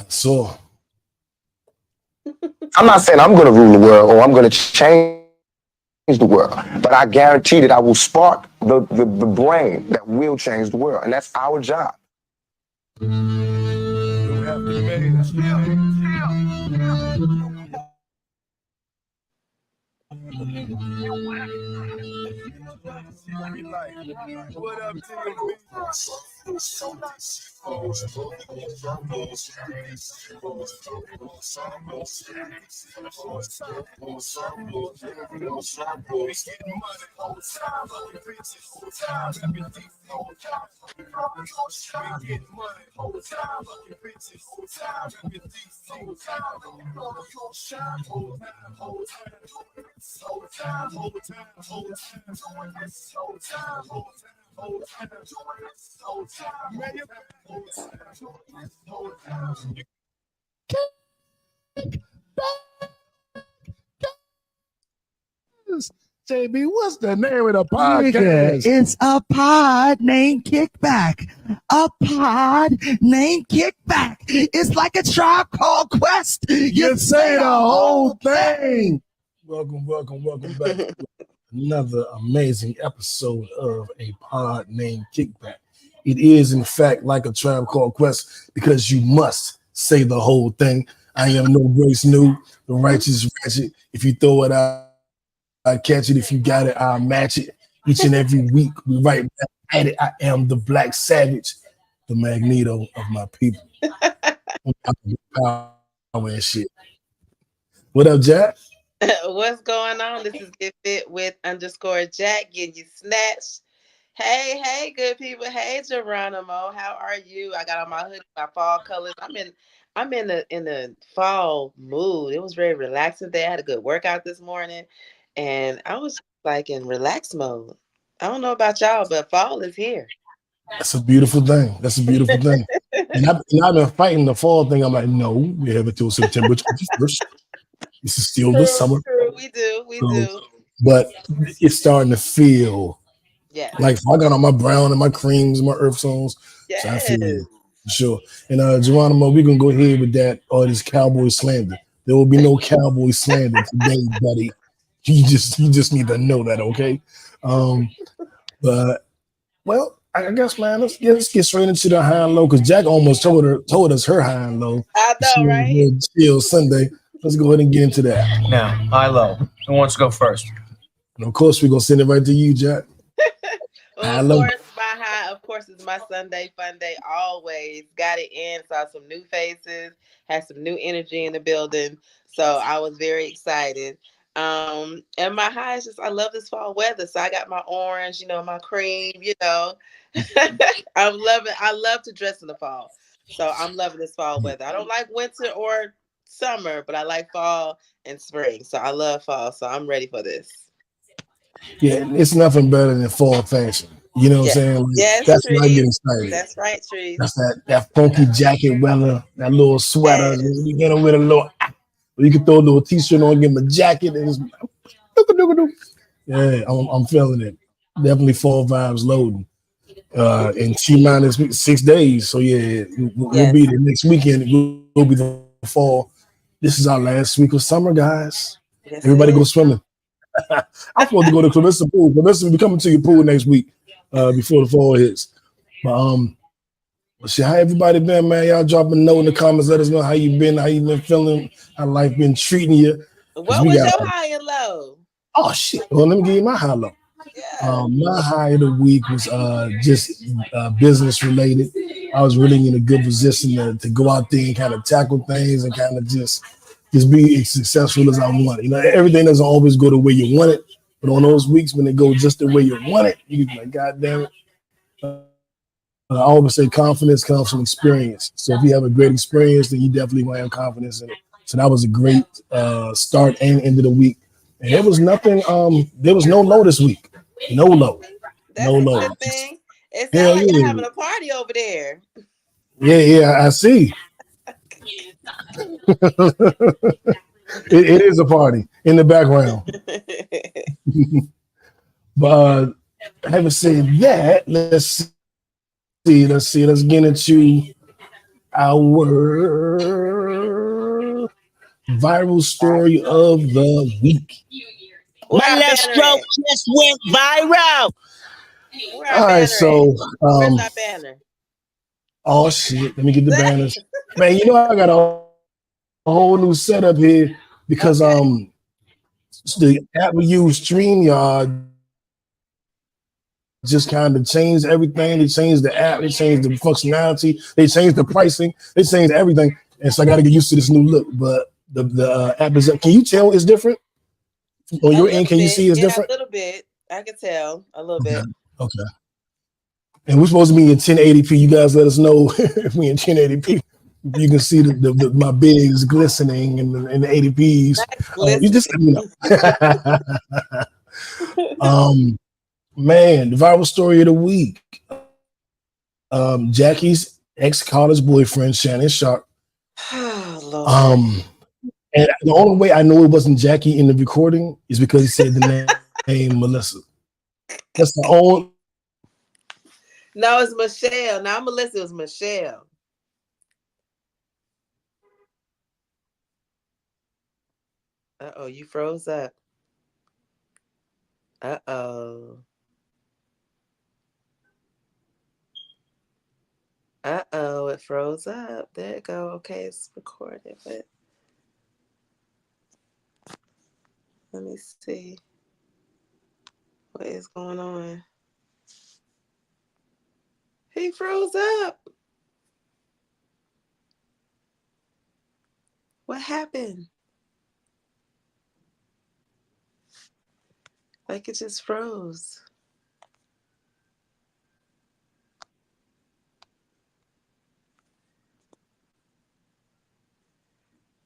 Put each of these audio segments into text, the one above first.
So I'm not saying I'm going to rule the world or I'm going to change the world, but I guarantee that I will spark the brain that will change the world, and that's our job. JB, what's the name of the Nigga, podcast? it's a pod named Kickback. A pod named Kickback. It's like a Tribe Called Quest. You say the whole thing. Welcome back to another amazing episode of a pod named Kickback. It is, in fact, like a Tribe Called Quest because you must say the whole thing. I am no Grace New, the righteous ratchet. If you throw it out, I catch it. If you got it, I'll match it. Each and every week, we right back at it. I am the Black Savage, the Magneto of my people. Power and shit. What up, Jack? What's going on? This is Get Fit with _Jack getting you snatched. Hey, good people. Hey, Geronimo. How are you? I got on my hoodie, my fall colors. I'm in the fall mood. It was very relaxing day. I had a good workout this morning. And I was like in relax mode. I don't know about y'all, but fall is here. That's a beautiful thing. And I've been fighting the fall thing. I'm like, no, we have it till September 21st. This is still the summer. True. We do. But it's starting to feel like I got on my brown and my creams and my earth tones. Yes. So I feel it, for sure. And Geronimo, we're going to go ahead with that, all this cowboy slander. There will be no cowboy slander today, buddy. You just need to know that, okay? But well, I guess, man, let's get straight into the high and low because Jack almost told us her high and low. I know, right? Chill Sunday. Let's go ahead and get into that. Now, high low. Who wants to go first? And of course, we're gonna send it right to you, Jack. Well, of course, my high, of course, is my Sunday fun day. Always got it in. Saw some new faces, had some new energy in the building. So I was very excited. And my high is just I love this fall weather. So I got my orange, my cream, I love to dress in the fall. So I'm loving this fall weather. I don't like winter or summer, but I like fall and spring. So I love fall. So I'm ready for this. Yeah, it's nothing better than fall fashion. You know what I'm saying? Like, yes, that's when I get excited. That's right, Trees. That's that funky jacket weather, that little sweater. Yes. You get with a little. You can throw a little t-shirt on, give them a jacket, and it's yeah, I'm feeling it. Definitely fall vibes loading. In T-minus 6 days. So yeah, we'll be there next weekend. We'll be the fall. This is our last week of summer, guys. Yes, everybody go swimming. I'm supposed to go to Clarissa Pool. Clarissa will be coming to your pool next week before the fall hits. But shit, how everybody been, man? Y'all drop a note in the comments. Let us know how you been feeling, how life been treating you. What was your high and low? Oh shit! Well, let me give you my high low. Yeah. My high of the week was just business related. I was really in a good position to go out there and kind of tackle things and kind of just be as successful as I want. Everything doesn't always go the way you want it, but on those weeks when it goes just the way you want it, you can be like, God damn it. I always say confidence comes from experience. So if you have a great experience, then you definitely want to have confidence in it. So that was a great start and end of the week. And there was nothing. There was no low this week. No low. That's no low. Good thing. It sounds like you're having a party over there. Yeah, I see. it is a party in the background. But having said that, let's get into our viral story of the week. Where My our left banner stroke at? just went viral. Where our All right, banner at? so Where's our banner? oh shit, let me get the banners. Man, you know I got a whole new setup here because Okay. the app we use StreamYard just kind of changed everything. They changed the app, they changed the functionality, they changed the pricing, they changed everything. And so I got to get used to this new look. But the app is up. Can you tell it's different on A your end? little Can you bit. see it's Yeah, a different? little bit. I can tell a little Okay, bit. okay. And we're supposed to be in 1080p. You guys let us know if we in 1080p. You can see my bigs glistening in the 80ps. Not You just let me know. Man, the viral story of the week. Jackie's ex-college boyfriend, Shannon Sharp. Oh, Lord. And the only way I know it wasn't Jackie in the recording is because he said the name Melissa. That's the only. No, it's Michelle. Now Melissa, it was Michelle. Uh-oh, you froze up. Uh-oh. Uh-oh, it froze up. There it go. Okay, it's recorded, but let me see what is going on. He froze up. What happened? Like it just froze.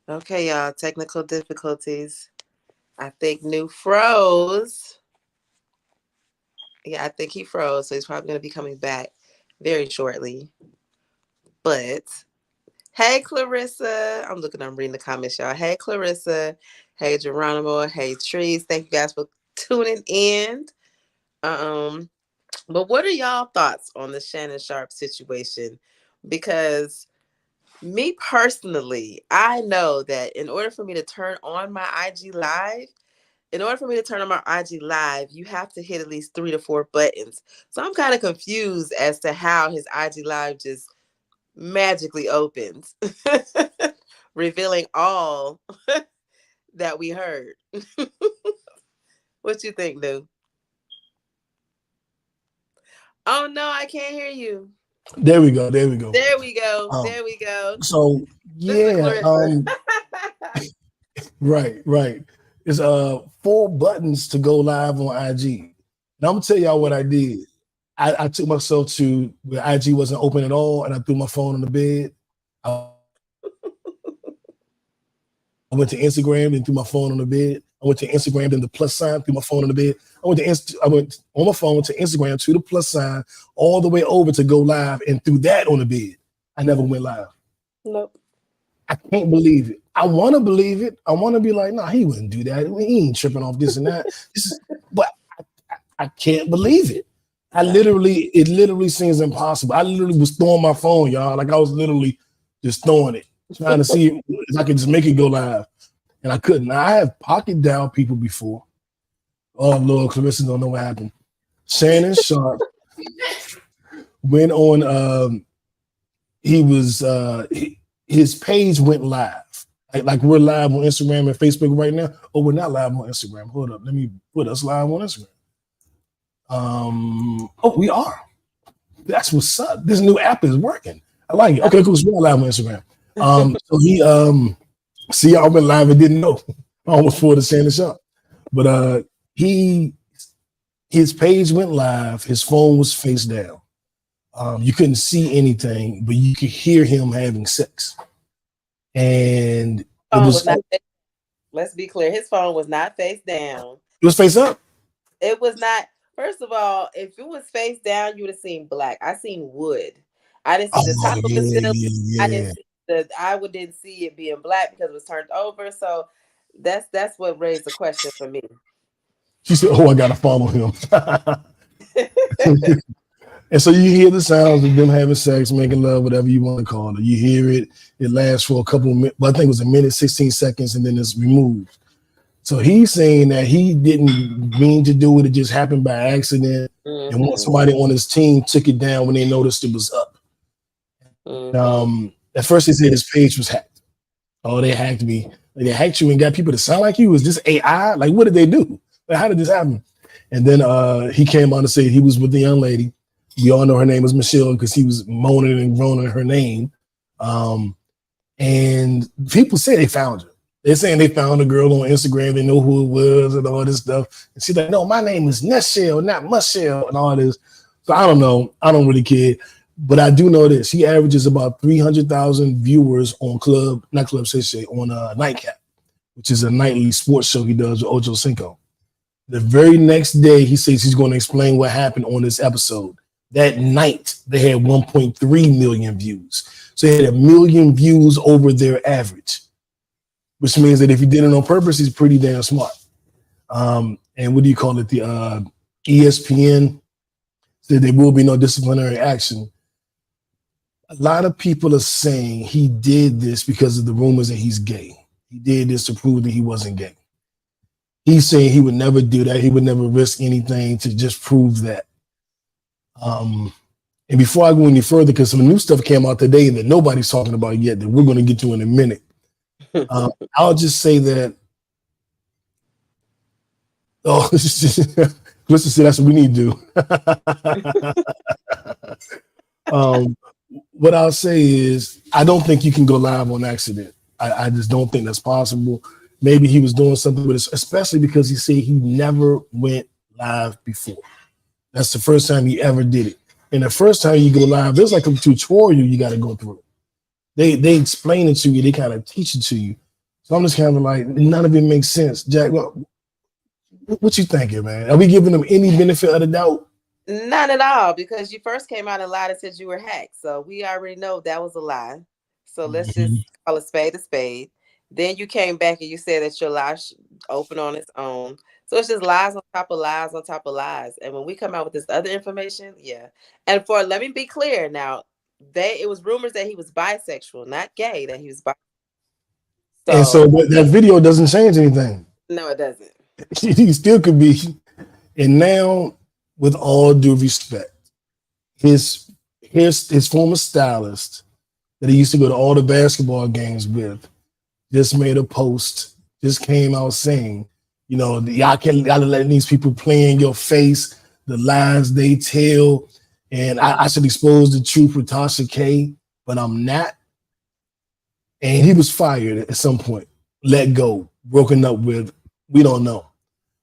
Okay, y'all, technical difficulties. I think New froze. Yeah, I think he froze, so he's probably going to be coming back very shortly. But hey, Clarissa. I'm reading the comments, y'all. Hey, Clarissa. Hey, Geronimo. Hey, Trees. Thank you guys for tuning in. But what are y'all thoughts on the Shannon Sharp situation? Because me personally, I know that in order for me to turn on my IG Live, you have to hit at least 3 to 4 buttons. So I'm kind of confused as to how his IG Live just magically opens, revealing all that we heard. What you think, Lou? Oh no, I can't hear you. There we go. There we go. There we go. There we go. So This is yeah, Clarissa. right. It's 4 buttons to go live on IG. And I'm gonna tell y'all what I did. I took myself to where IG wasn't open at all, and I threw my phone on the bed. I went to Instagram and threw my phone on the bed. I went to Instagram, then the plus sign, threw my phone on the bed. I went on my phone to Instagram to the plus sign, all the way over to go live, and threw that on the bed. I never went live. Nope. I can't believe it. I want to believe it. I want to be like, nah, he wouldn't do that. He ain't tripping off this and that. But I can't believe it. It literally seems impossible. I literally was throwing my phone, y'all. Like I was literally just throwing it, trying to see if I could just make it go live. And I couldn't. I have pocket dialed people before. Oh Lord, Clarissa don't know what happened. Shannon Sharp went on his page went live. Like we're live on Instagram and Facebook right now. Oh, we're not live on Instagram. Hold up. Let me put us live on Instagram. Oh, we are. That's what's up. This new app is working. I like it. Okay, cool. So we're live on Instagram. So he see, y'all went live and didn't know. I almost pulled the Shannon Sharp. But his page went live, his phone was face down. You couldn't see anything, but you could hear him having sex. And let's be clear, his phone was not face down. It was face up. It was not. First of all, if it was face down, you would have seen black. I seen wood. I didn't see the top of the ceiling. I didn't see it being black because it was turned over. So that's what raised the question for me. She said, "Oh, I gotta follow him." And so you hear the sounds of them having sex, making love, whatever you want to call it. You hear it. It lasts for a couple of minutes. Well, I think it was a minute, 16 seconds, and then it's removed. So he's saying that he didn't mean to do it. It just happened by accident. And once somebody on his team took it down when they noticed it was up. At first, they said his page was hacked. Oh, they hacked me. Like, they hacked you and got people to sound like you. Is this AI? Like, what did they do? Like, how did this happen? And then he came on to say he was with the young lady. We all know her name was Michelle because he was moaning and groaning her name. And people say they found her. They're saying they found a girl on Instagram. They know who it was and all this stuff. And she's like, no, my name is Neshelle, not Michelle, and all this. So I don't know. I don't really care. But I do know this. He averages about 300,000 viewers on on Nightcap, which is a nightly sports show he does with Ocho Cinco. The very next day, he says he's going to explain what happened on this episode. That night, they had 1.3 million views. So they had 1 million views over their average, which means that if he did it on purpose, he's pretty damn smart. And what do you call it? The ESPN said there will be no disciplinary action. A lot of people are saying he did this because of the rumors that he's gay. He did this to prove that he wasn't gay. He's saying he would never do that. He would never risk anything to just prove that. And before I go any further, because some new stuff came out today that nobody's talking about yet that we're going to get to in a minute. I'll just say that. Oh, let's just say that's what we need to do. What I'll say is, I don't think you can go live on accident. I just don't think that's possible. Maybe he was doing something with it, especially because he said he never went live before. That's the first time he ever did it. And the first time you go live, there's like a tutorial you got to go through. They explain it to you. They kind of teach it to you. So I'm just kind of like, none of it makes sense. Jack, what you thinking, man? Are we giving them any benefit of the doubt? None at all, because you first came out and lied and said you were hacked. So we already know that was a lie. So let's just call a spade a spade. Then you came back and you said that your lie open on its own. So it's just lies on top of lies on top of lies. And when we come out with this other information, yeah. And let me be clear now, it was rumors that he was bisexual, not gay, that he was bisexual. And so that video doesn't change anything. No, it doesn't. He still could be. And now, with all due respect, his former stylist that he used to go to all the basketball games with just made a post, just came out saying, you know, y'all letting these people play in your face, the lies they tell, and I should expose the truth with Tasha K, but I'm not. And he was fired at some point, let go, broken up with, we don't know.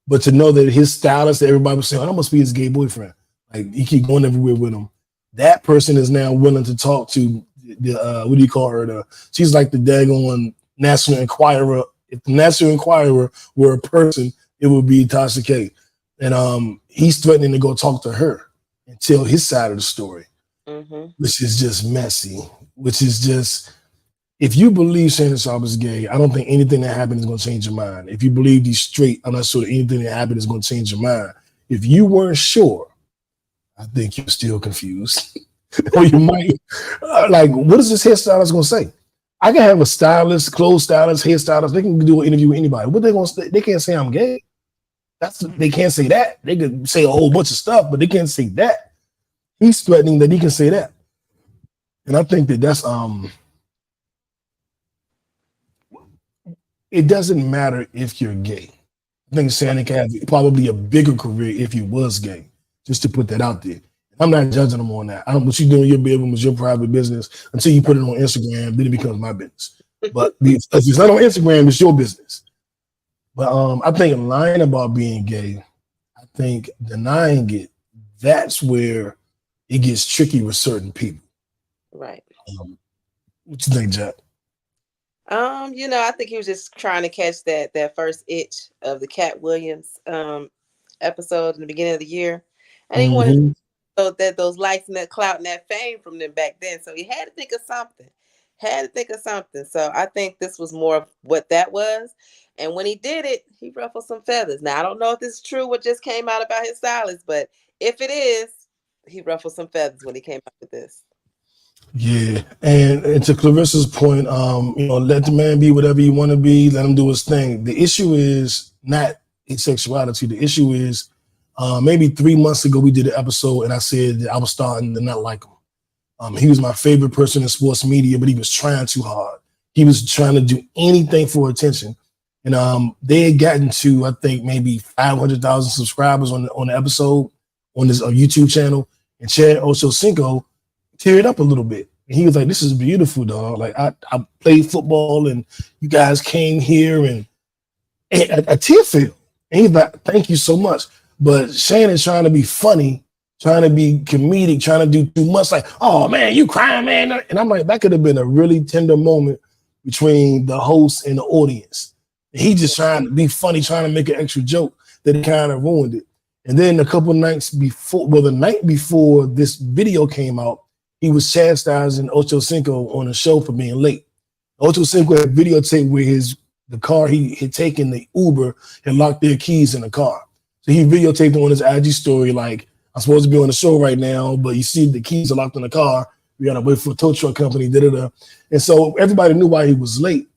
But to know that his stylist, that everybody was saying, oh, that must be his gay boyfriend. Like, he keep going everywhere with him. That person is now willing to talk to the, what do you call her? She's like the daggone National Enquirer. If the National Enquirer were a person, it would be Tasha K. And he's threatening to go talk to her and tell his side of the story, which is just messy, which is just, if you believe Shannon Sharp is gay, I don't think anything that happened is going to change your mind. If you believe he's straight, I'm not sure that anything that happened is going to change your mind. If you weren't sure, I think you're still confused. Or you might, like, what is this hairstylist going to say? I can have a stylist, clothes stylist, hairstylist. They can do an interview with anybody. What they going to say? They can't say I'm gay. They can't say that. They could say a whole bunch of stuff, but they can't say that. He's threatening that he can say that. And I think that's it doesn't matter if you're gay. I think Shannon can have probably a bigger career if he was gay, just to put that out there. I'm not judging him on that. What you do in your bedroom is your private business until you put it on Instagram, then it becomes my business. But if it's not on Instagram, it's your business. But I think lying about being gay, I think denying it, that's where it gets tricky with certain people. Right. What you think, Jack? I think he was just trying to catch that first itch of the Cat Williams episode in the beginning of the year. And he wanted that those likes and that clout and that fame from them back then. So he had to think of something. So I think this was more of what that was. And when he did it, he ruffled some feathers. Now, I don't know if this is true what just came out about his stylist, but if it is, he ruffled some feathers when he came up with this. Yeah, and to Clarissa's point, let the man be whatever you want to be. Let him do his thing. The issue is not his sexuality. The issue is maybe 3 months ago we did an episode, and I said that I was starting to not like him. He was my favorite person in sports media, but he was trying too hard. He was trying to do anything for attention, and they had gotten to, I think, maybe 500,000 subscribers on the episode on this YouTube channel, and Chad Ochocinco teared up a little bit. And he was like, "This is beautiful, dog. Like I played football and you guys came here and a tear fell." And he's like, "Thank you so much." But Shannon's trying to be funny, trying to be comedic, trying to do too much. Like, "Oh man, you crying, man." And I'm like, that could have been a really tender moment between the host and the audience. And he just trying to be funny, trying to make an extra joke that it kind of ruined it. And then a couple nights before, the night before this video came out, he was chastising Ochocinco on a show for being late. Ochocinco had videotaped where the car he had taken, the Uber, and locked their keys in the car. So he videotaped on his IG story like, "I'm supposed to be on the show right now, but you see the keys are locked in the car. We gotta wait for a tow truck company, da-da-da." And so everybody knew why he was late.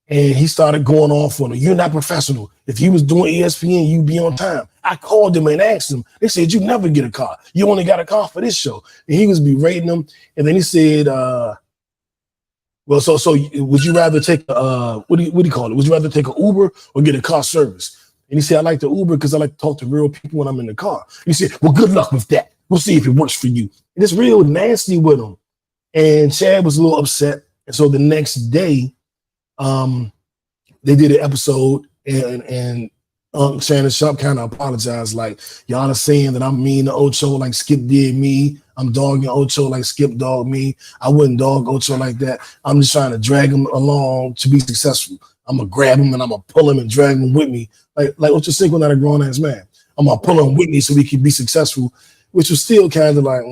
And he started going off on it. "You're not professional. If he was doing ESPN, you'd be on time. I called him and asked him. They said, you never get a car. You only got a car for this show." And he was berating them. And then he said, so would you rather take, what do you call it? Would you rather take an Uber or get a car service? And he said, "I like the Uber because I like to talk to real people when I'm in the car." He said, "Well, good luck with that. We'll see if it works for you." And it's real nasty with him. And Chad was a little upset. And so the next day, they did an episode and Shannon Sharp kind of apologized, like, "Y'all are saying that I'm mean to Ocho like Skip did me. I'm dogging Ocho like Skip dogged me. I wouldn't dog Ocho like that. I'm just trying to drag him along to be successful. I'm gonna grab him and I'm gonna pull him and drag him with me. Like Ochocinco not a grown ass man. I'm gonna pull him with me so we can be successful," which was still kind of like,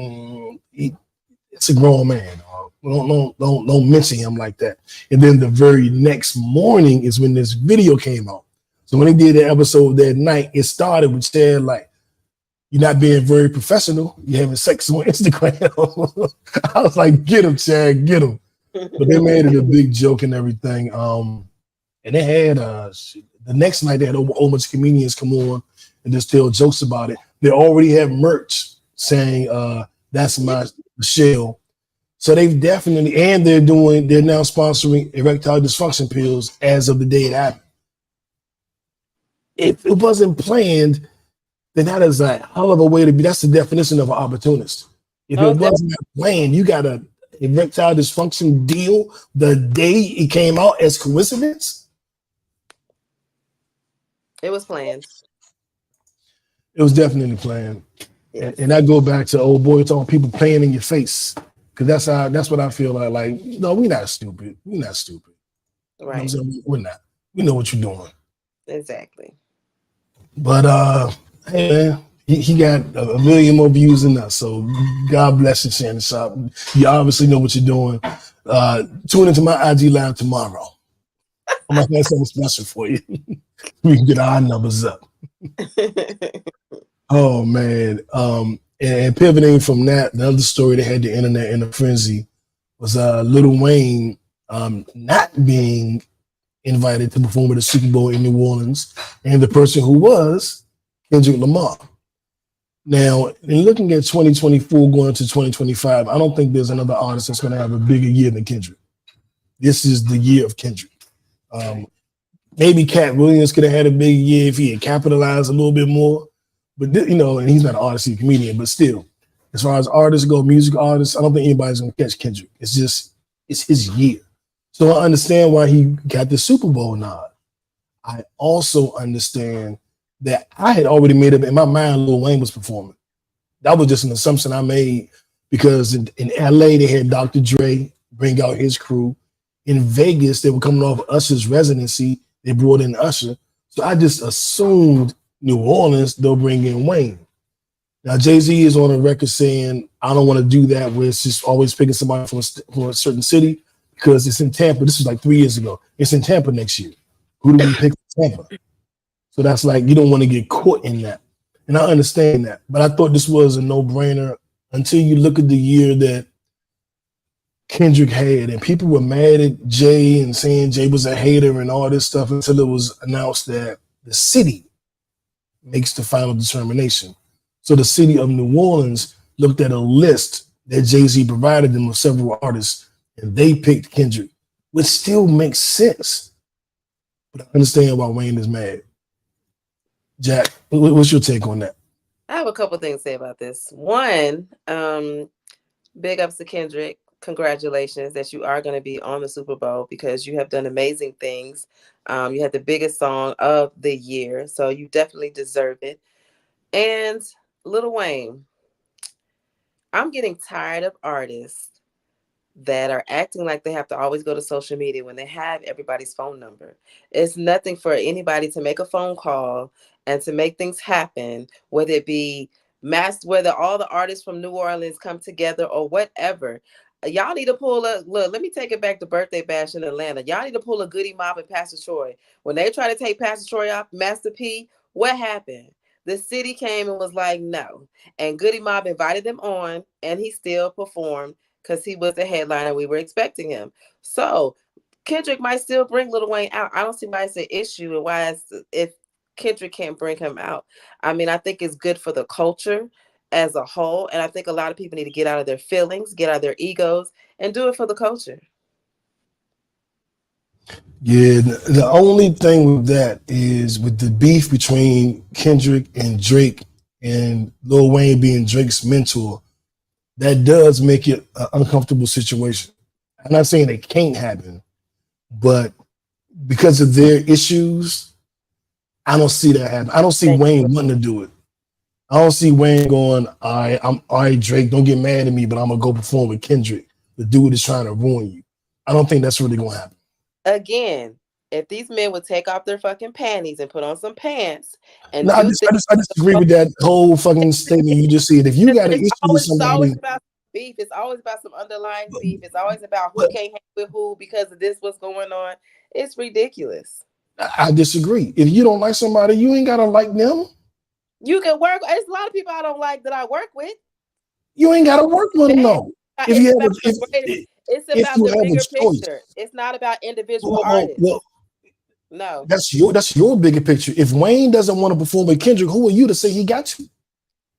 it's a grown man. Don't mention him like that. And then the very next morning is when this video came out. So when they did the episode that night, it started with Chad like, "You're not being very professional. You're having sex on Instagram." I was like, "Get him, Chad, get him." But they made it a big joke and everything. And they had the next night they had a whole bunch of comedians come on and just tell jokes about it. They already have merch saying "That's my Michelle." So they've definitely, and they're now sponsoring erectile dysfunction pills as of the day it happened. If it wasn't planned, then that is a hell of a way to be. That's the definition of an opportunist. If it wasn't planned, you got an erectile dysfunction deal the day it came out as coincidence. It was planned. It was definitely planned. Yes. And I go back to old boy, it's all people playing in your face. Because that's what I feel like. Like, no, we're not stupid. We're not stupid. Right. You know what I'm saying? We're not. We know what you're doing. Exactly. But hey man, he got a million more views than us. So God bless you, Shannon Sharp. You obviously know what you're doing. Tune into my IG live tomorrow. I'm gonna have something special for you. We can get our numbers up. Oh man. And pivoting from that, the other story that had the internet in a frenzy was Lil Wayne not being invited to perform at the Super Bowl in New Orleans, and the person who was Kendrick Lamar. Now, in looking at 2024 going into 2025, I don't think there's another artist that's going to have a bigger year than Kendrick. This is the year of Kendrick. Maybe Cat Williams could have had a big year if he had capitalized a little bit more. But, and he's not an artist, he's a comedian, but still, as far as artists go, music artists, I don't think anybody's going to catch Kendrick. It's his year. So I understand why he got the Super Bowl nod. I also understand that I had already made up in my mind Lil Wayne was performing. That was just an assumption I made because in LA, they had Dr. Dre bring out his crew. In Vegas, they were coming off Usher's residency. They brought in Usher. So I just assumed New Orleans, they'll bring in Wayne. Now, Jay-Z is on a record saying, I don't want to do that where it's just always picking somebody from a certain city because it's in Tampa. This was like 3 years ago. It's in Tampa next year. Who do we pick for Tampa? So that's like, you don't want to get caught in that. And I understand that. But I thought this was a no-brainer until you look at the year that Kendrick had, and people were mad at Jay and saying Jay was a hater and all this stuff until it was announced that the city makes the final determination. So the city of New Orleans looked at a list that Jay-Z provided them of several artists, and they picked Kendrick, which still makes sense. But I understand why Wayne is mad. Jack, what's your take on that? I have a couple things to say about this. One, big ups to Kendrick. Congratulations that you are going to be on the Super Bowl because you have done amazing things. You had the biggest song of the year, so you definitely deserve it. And Lil Wayne, I'm getting tired of artists that are acting like they have to always go to social media when they have everybody's phone number. It's nothing for anybody to make a phone call and to make things happen, whether it be whether all the artists from New Orleans come together or whatever. Y'all need to pull up. Look, let me take it back to Birthday Bash in Atlanta. Y'all need to pull a Goody Mob and Pastor Troy. When they try to take Pastor Troy off Master P, what happened? The city came and was like, no. And Goody Mob invited them on, and he still performed because he was the headliner. We were expecting him. So Kendrick might still bring Lil Wayne out. I don't see why it's an issue and why if Kendrick can't bring him out. I mean, I think it's good for the culture as a whole. And I think a lot of people need to get out of their feelings, get out of their egos, and do it for the culture. Yeah, the only thing with that is with the beef between Kendrick and Drake and Lil Wayne being Drake's mentor, that does make it an uncomfortable situation. I'm not saying it can't happen, but because of their issues, I don't see that happen. I don't see Wayne wanting to do it. I don't see Wayne going, all right, Drake, don't get mad at me, but I'm going to go perform with Kendrick. The dude is trying to ruin you. I don't think that's really going to happen. Again, if these men would take off their fucking panties and put on some pants and I disagree with that whole fucking statement you just said. If you got an issue with somebody, it's always about beef. It's always about some underlying beef. It's always about who can't hang with who because of this, what's going on. It's ridiculous. I disagree. If you don't like somebody, you ain't gotta like them. You can work. There's a lot of people I don't like that I work with. You ain't gotta work with them though. It's about the bigger picture. It's not about individual artists. No. That's your bigger picture. If Wayne doesn't want to perform with Kendrick, who are you to say he got to?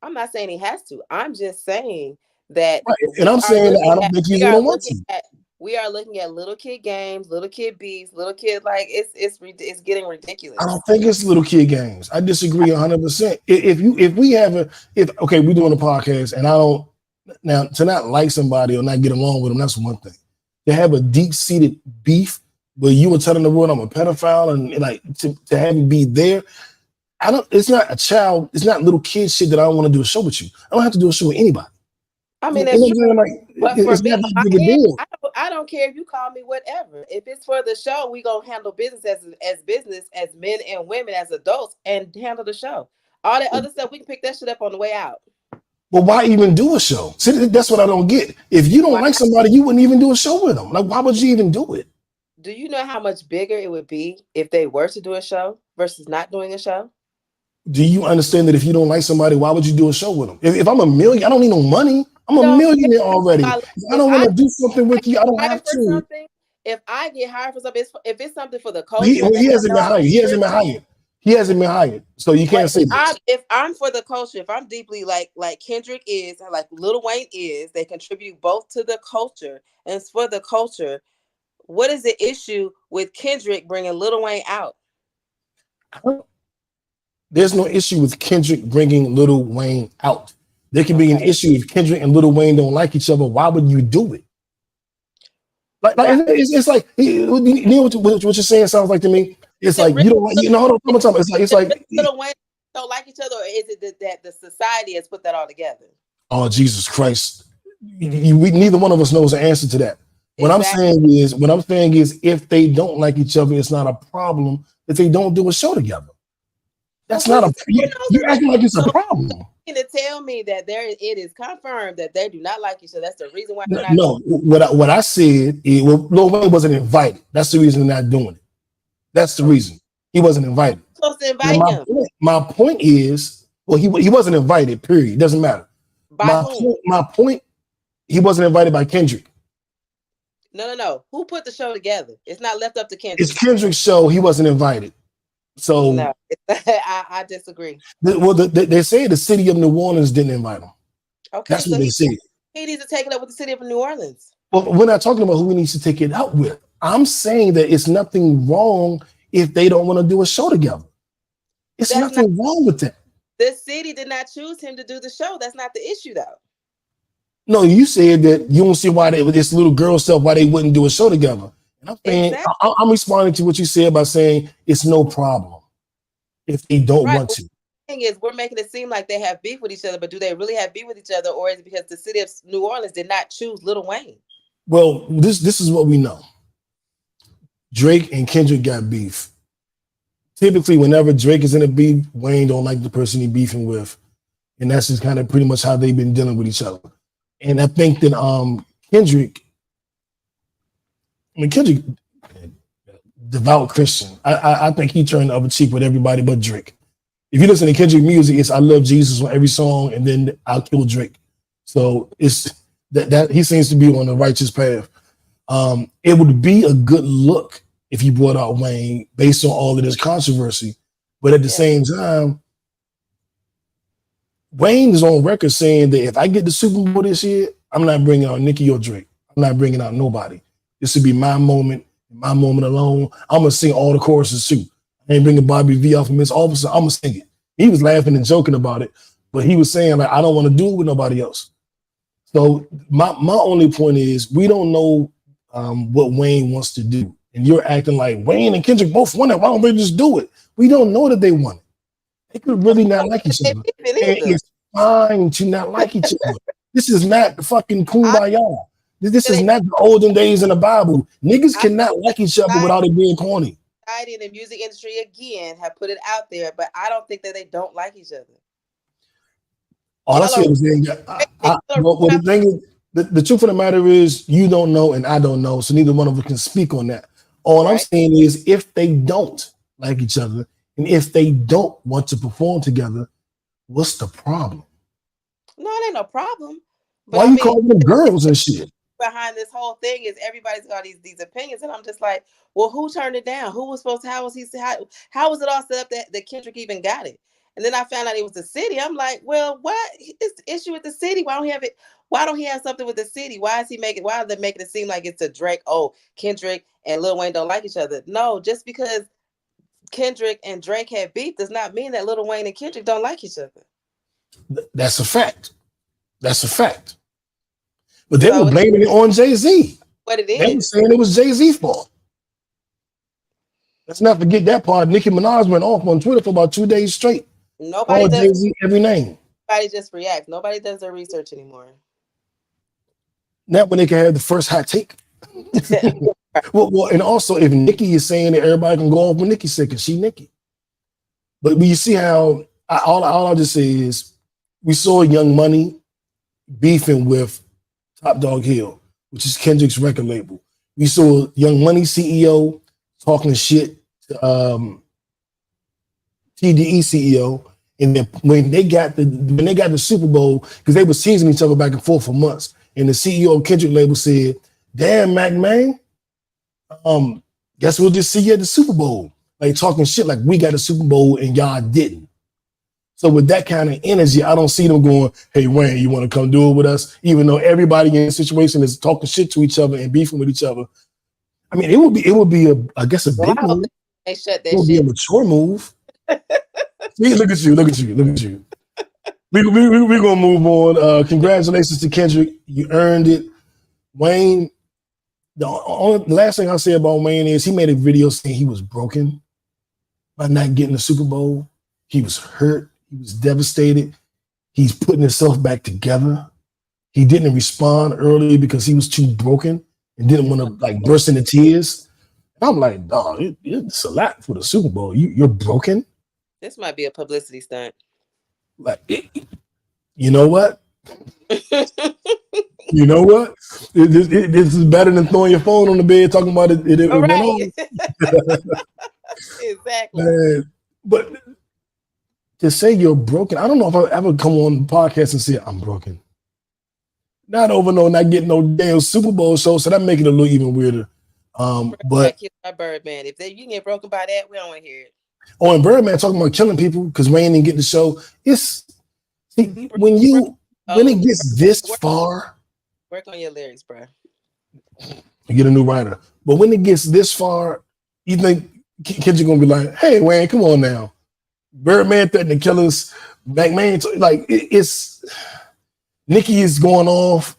I'm not saying he has to. I'm just saying that. Right. And I'm saying that I don't think he don't want to. We are looking at little kid games, little kid beefs, little kid it's getting ridiculous. I don't think it's little kid games. I disagree 100%. If we're doing a podcast and I don't now to not like somebody or not get along with them, that's one thing. To have a deep-seated beef where you were telling the world I'm a pedophile and like to have it be there. It's not a child, it's not little kid shit that I don't want to do a show with you. I don't have to do a show with anybody. I mean, but for me, I don't care if you call me whatever. If it's for the show, we gonna handle business as business, as men and women, as adults, and handle the show. All that other stuff, we can pick that shit up on the way out. Well, why even do a show? See, that's what I don't get. If you don't like somebody, you wouldn't even do a show with them. Like, why would you even do it? Do you know how much bigger it would be if they were to do a show versus not doing a show? Do you understand that if you don't like somebody, why would you do a show with them? If I'm a million, I don't need no money. I'm a millionaire already. If I don't want to do something with you, I don't have to. If I get hired for something, if it's something for the culture, he hasn't been hired. He hasn't been hired. So you can't say that. If I'm for the culture, if I'm deeply like Kendrick is, like Lil Wayne is, they contribute both to the culture and it's for the culture. What is the issue with Kendrick bringing Lil Wayne out? There's no issue with Kendrick bringing Lil Wayne out. There can be an issue if Kendrick and Lil Wayne don't like each other. Why would you do it? It's like you know what you're saying sounds like to me. It's like you don't like hold on. It's like Lil Wayne don't like each other, or is it that the society has put that all together? Oh Jesus Christ! Neither one of us knows the answer to that. What I'm saying is, if they don't like each other, it's not a problem if they don't do a show together. That's not a. You're acting like it's a problem. To tell me that it is confirmed that they do not like each other. That's the reason why. No, what I said is, Lil Wayne wasn't invited. That's the reason they're not doing it. That's the reason he wasn't invited. Supposed to invite him. My point is, well, he wasn't invited. Period. It doesn't matter. By whom? My point, he wasn't invited by Kendrick. No. Who put the show together? It's not left up to Kendrick. It's Kendrick's show. He wasn't invited. So no, I disagree. They say the city of New Orleans didn't invite him. Okay, that's what they say. He needs to take it up with the city of New Orleans. Well, we're not talking about who he needs to take it up with. I'm saying that it's nothing wrong if they don't want to do a show together. It's nothing wrong with that. The city did not choose him to do the show. That's not the issue, though. No, you said that you don't see why they, with this little girl stuff, why they wouldn't do a show together. And I'm saying, exactly. I'm responding to what you said by saying it's no problem if they don't want to. The thing is, we're making it seem like they have beef with each other, but do they really have beef with each other, or is it because the city of New Orleans did not choose Lil Wayne? Well, this is what we know. Drake and Kendrick got beef. Typically, whenever Drake is in a beef, Wayne don't like the person he beefing with. And that's just kind of pretty much how they've been dealing with each other. And I think that Kendrick, devout Christian. I think he turned the other cheek with everybody but Drake. If you listen to Kendrick music, it's I love Jesus on every song, and then I'll kill Drake. So it's that he seems to be on the righteous path. It would be a good look if you brought out Wayne based on all of this controversy. But at the same time, Wayne is on record saying that if I get the Super Bowl this year, I'm not bringing out Nicki or Drake. I'm not bringing out nobody. This would be my moment alone. I'm going to sing all the choruses too. I ain't bringing Bobby V off of Miss Officer. I'm going to sing it. He was laughing and joking about it, but he was saying, like, I don't want to do it with nobody else. So my only point is we don't know what Wayne wants to do. And you're acting like Wayne and Kendrick both won it. Why don't they just do it? We don't know that they won it. They could really not like each other. It's fine to not like each other. This is not the fucking kumbaya. This is not the olden days in the Bible. Niggas cannot like each other without it being corny. In the music industry again have put it out there, but I don't think that they don't like each other. All I said was the thing is, the truth of the matter is you don't know and I don't know, so neither one of us can speak on that. All I'm saying is if they don't like each other and if they don't want to perform together, what's the problem? No, it ain't no problem. But why you calling them girls and shit? Behind this whole thing is everybody's got these opinions, and I'm just like, well, who turned it down? Who was supposed to? How was it all set up that Kendrick even got it? And then I found out it was the city. I'm like, well, what is the issue with the city? Why don't he have it? Why don't he have something with the city? Why are they making it seem like it's a Drake? Oh, Kendrick and Lil Wayne don't like each other. No, just because Kendrick and Drake had beef does not mean that Lil Wayne and Kendrick don't like each other. That's a fact. But they were blaming it on Jay-Z. What it is. They were saying it was Jay-Z's fault. Let's not forget that part. Nicki Minaj went off on Twitter for about 2 days straight. Nobody does Jay-Z every name. Nobody just reacts. Nobody does their research anymore. Not when they can have the first hot take. well, and also if Nicki is saying that everybody can go off when Nicki said, because she Nicki. But when you see how all I'll just say is we saw Young Money beefing with Top Dog Hill, which is Kendrick's record label. We saw Young Money CEO talking shit to TDE CEO, and then when they got the Super Bowl, because they were teasing each other back and forth for months, and the CEO of Kendrick label said, "Damn, Mac man, guess we'll just see you at the Super Bowl." Like talking shit like we got a Super Bowl and y'all didn't. So with that kind of energy, I don't see them going, "Hey Wayne, you want to come do it with us?" Even though everybody in the situation is talking shit to each other and beefing with each other. I mean, it would be a big move. They shut that it would shit. be a mature move. See, look at you. We're gonna move on. Congratulations to Kendrick. You earned it. Wayne, the last thing I'll say about Wayne is he made a video saying he was broken by not getting the Super Bowl. He was hurt. He was devastated. He's putting himself back together. He didn't respond early because he was too broken and didn't want to like burst into tears. And I'm like, dog, it's a lot for the Super Bowl. You're broken. This might be a publicity stunt. Like, you know what? You know what? This is better than throwing your phone on the bed talking about it. It went on. Exactly. Man, but to say you're broken, I don't know if I've ever come on the podcast and say I'm broken. not getting no damn Super Bowl show, so that make it a little even weirder. But Birdman, if you get broken by that, we don't want to hear it. Oh, and Birdman talking about killing people because Wayne didn't get the show. It's when it gets this far. Work on your lyrics, bro. You get a new writer, but when it gets this far, you think kids are gonna be like, "Hey, Wayne, come on now." Birdman threatening to kill us. McMahon, it's Nikki is going off.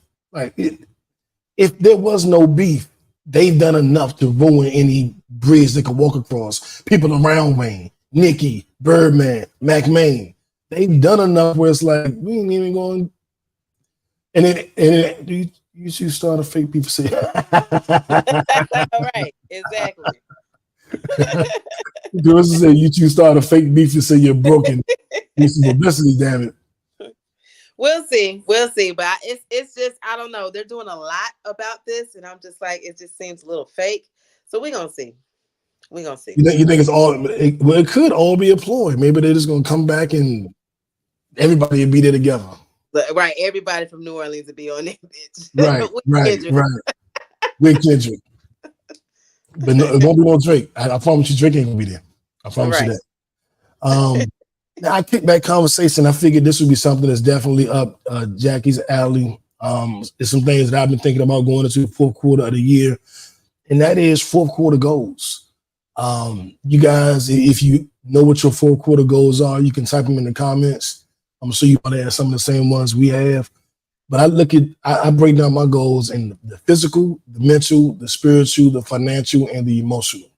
If there was no beef, they've done enough to ruin any bridge they could walk across. People around Wayne, Nikki, Birdman, McMahon, they've done enough where it's like we ain't even going. And then you should start a fake beef. Say, right, exactly. Girls say you two start a fake beef and say you're broken. Piece of publicity, damn it. We'll see. But it's just, I don't know. They're doing a lot about this, and I'm just like, it just seems a little fake. So we're gonna see. You think it's all? Well, it could all be a ploy. Maybe they're just gonna come back and everybody will be there together. Right, everybody from New Orleans will be on that bitch. Right. With Kendrick. But no, it won't be no Drake. I promise you, Drake ain't gonna be there. I promise you that. Now I kicked back conversation. I figured this would be something that's definitely up Jackie's alley. There's some things that I've been thinking about going into the fourth quarter of the year, and that is fourth quarter goals. You guys, if you know what your fourth quarter goals are, you can type them in the comments. I'm sure you probably have some of the same ones we have. But I break down my goals in the physical, the mental, the spiritual, the financial, and the emotional.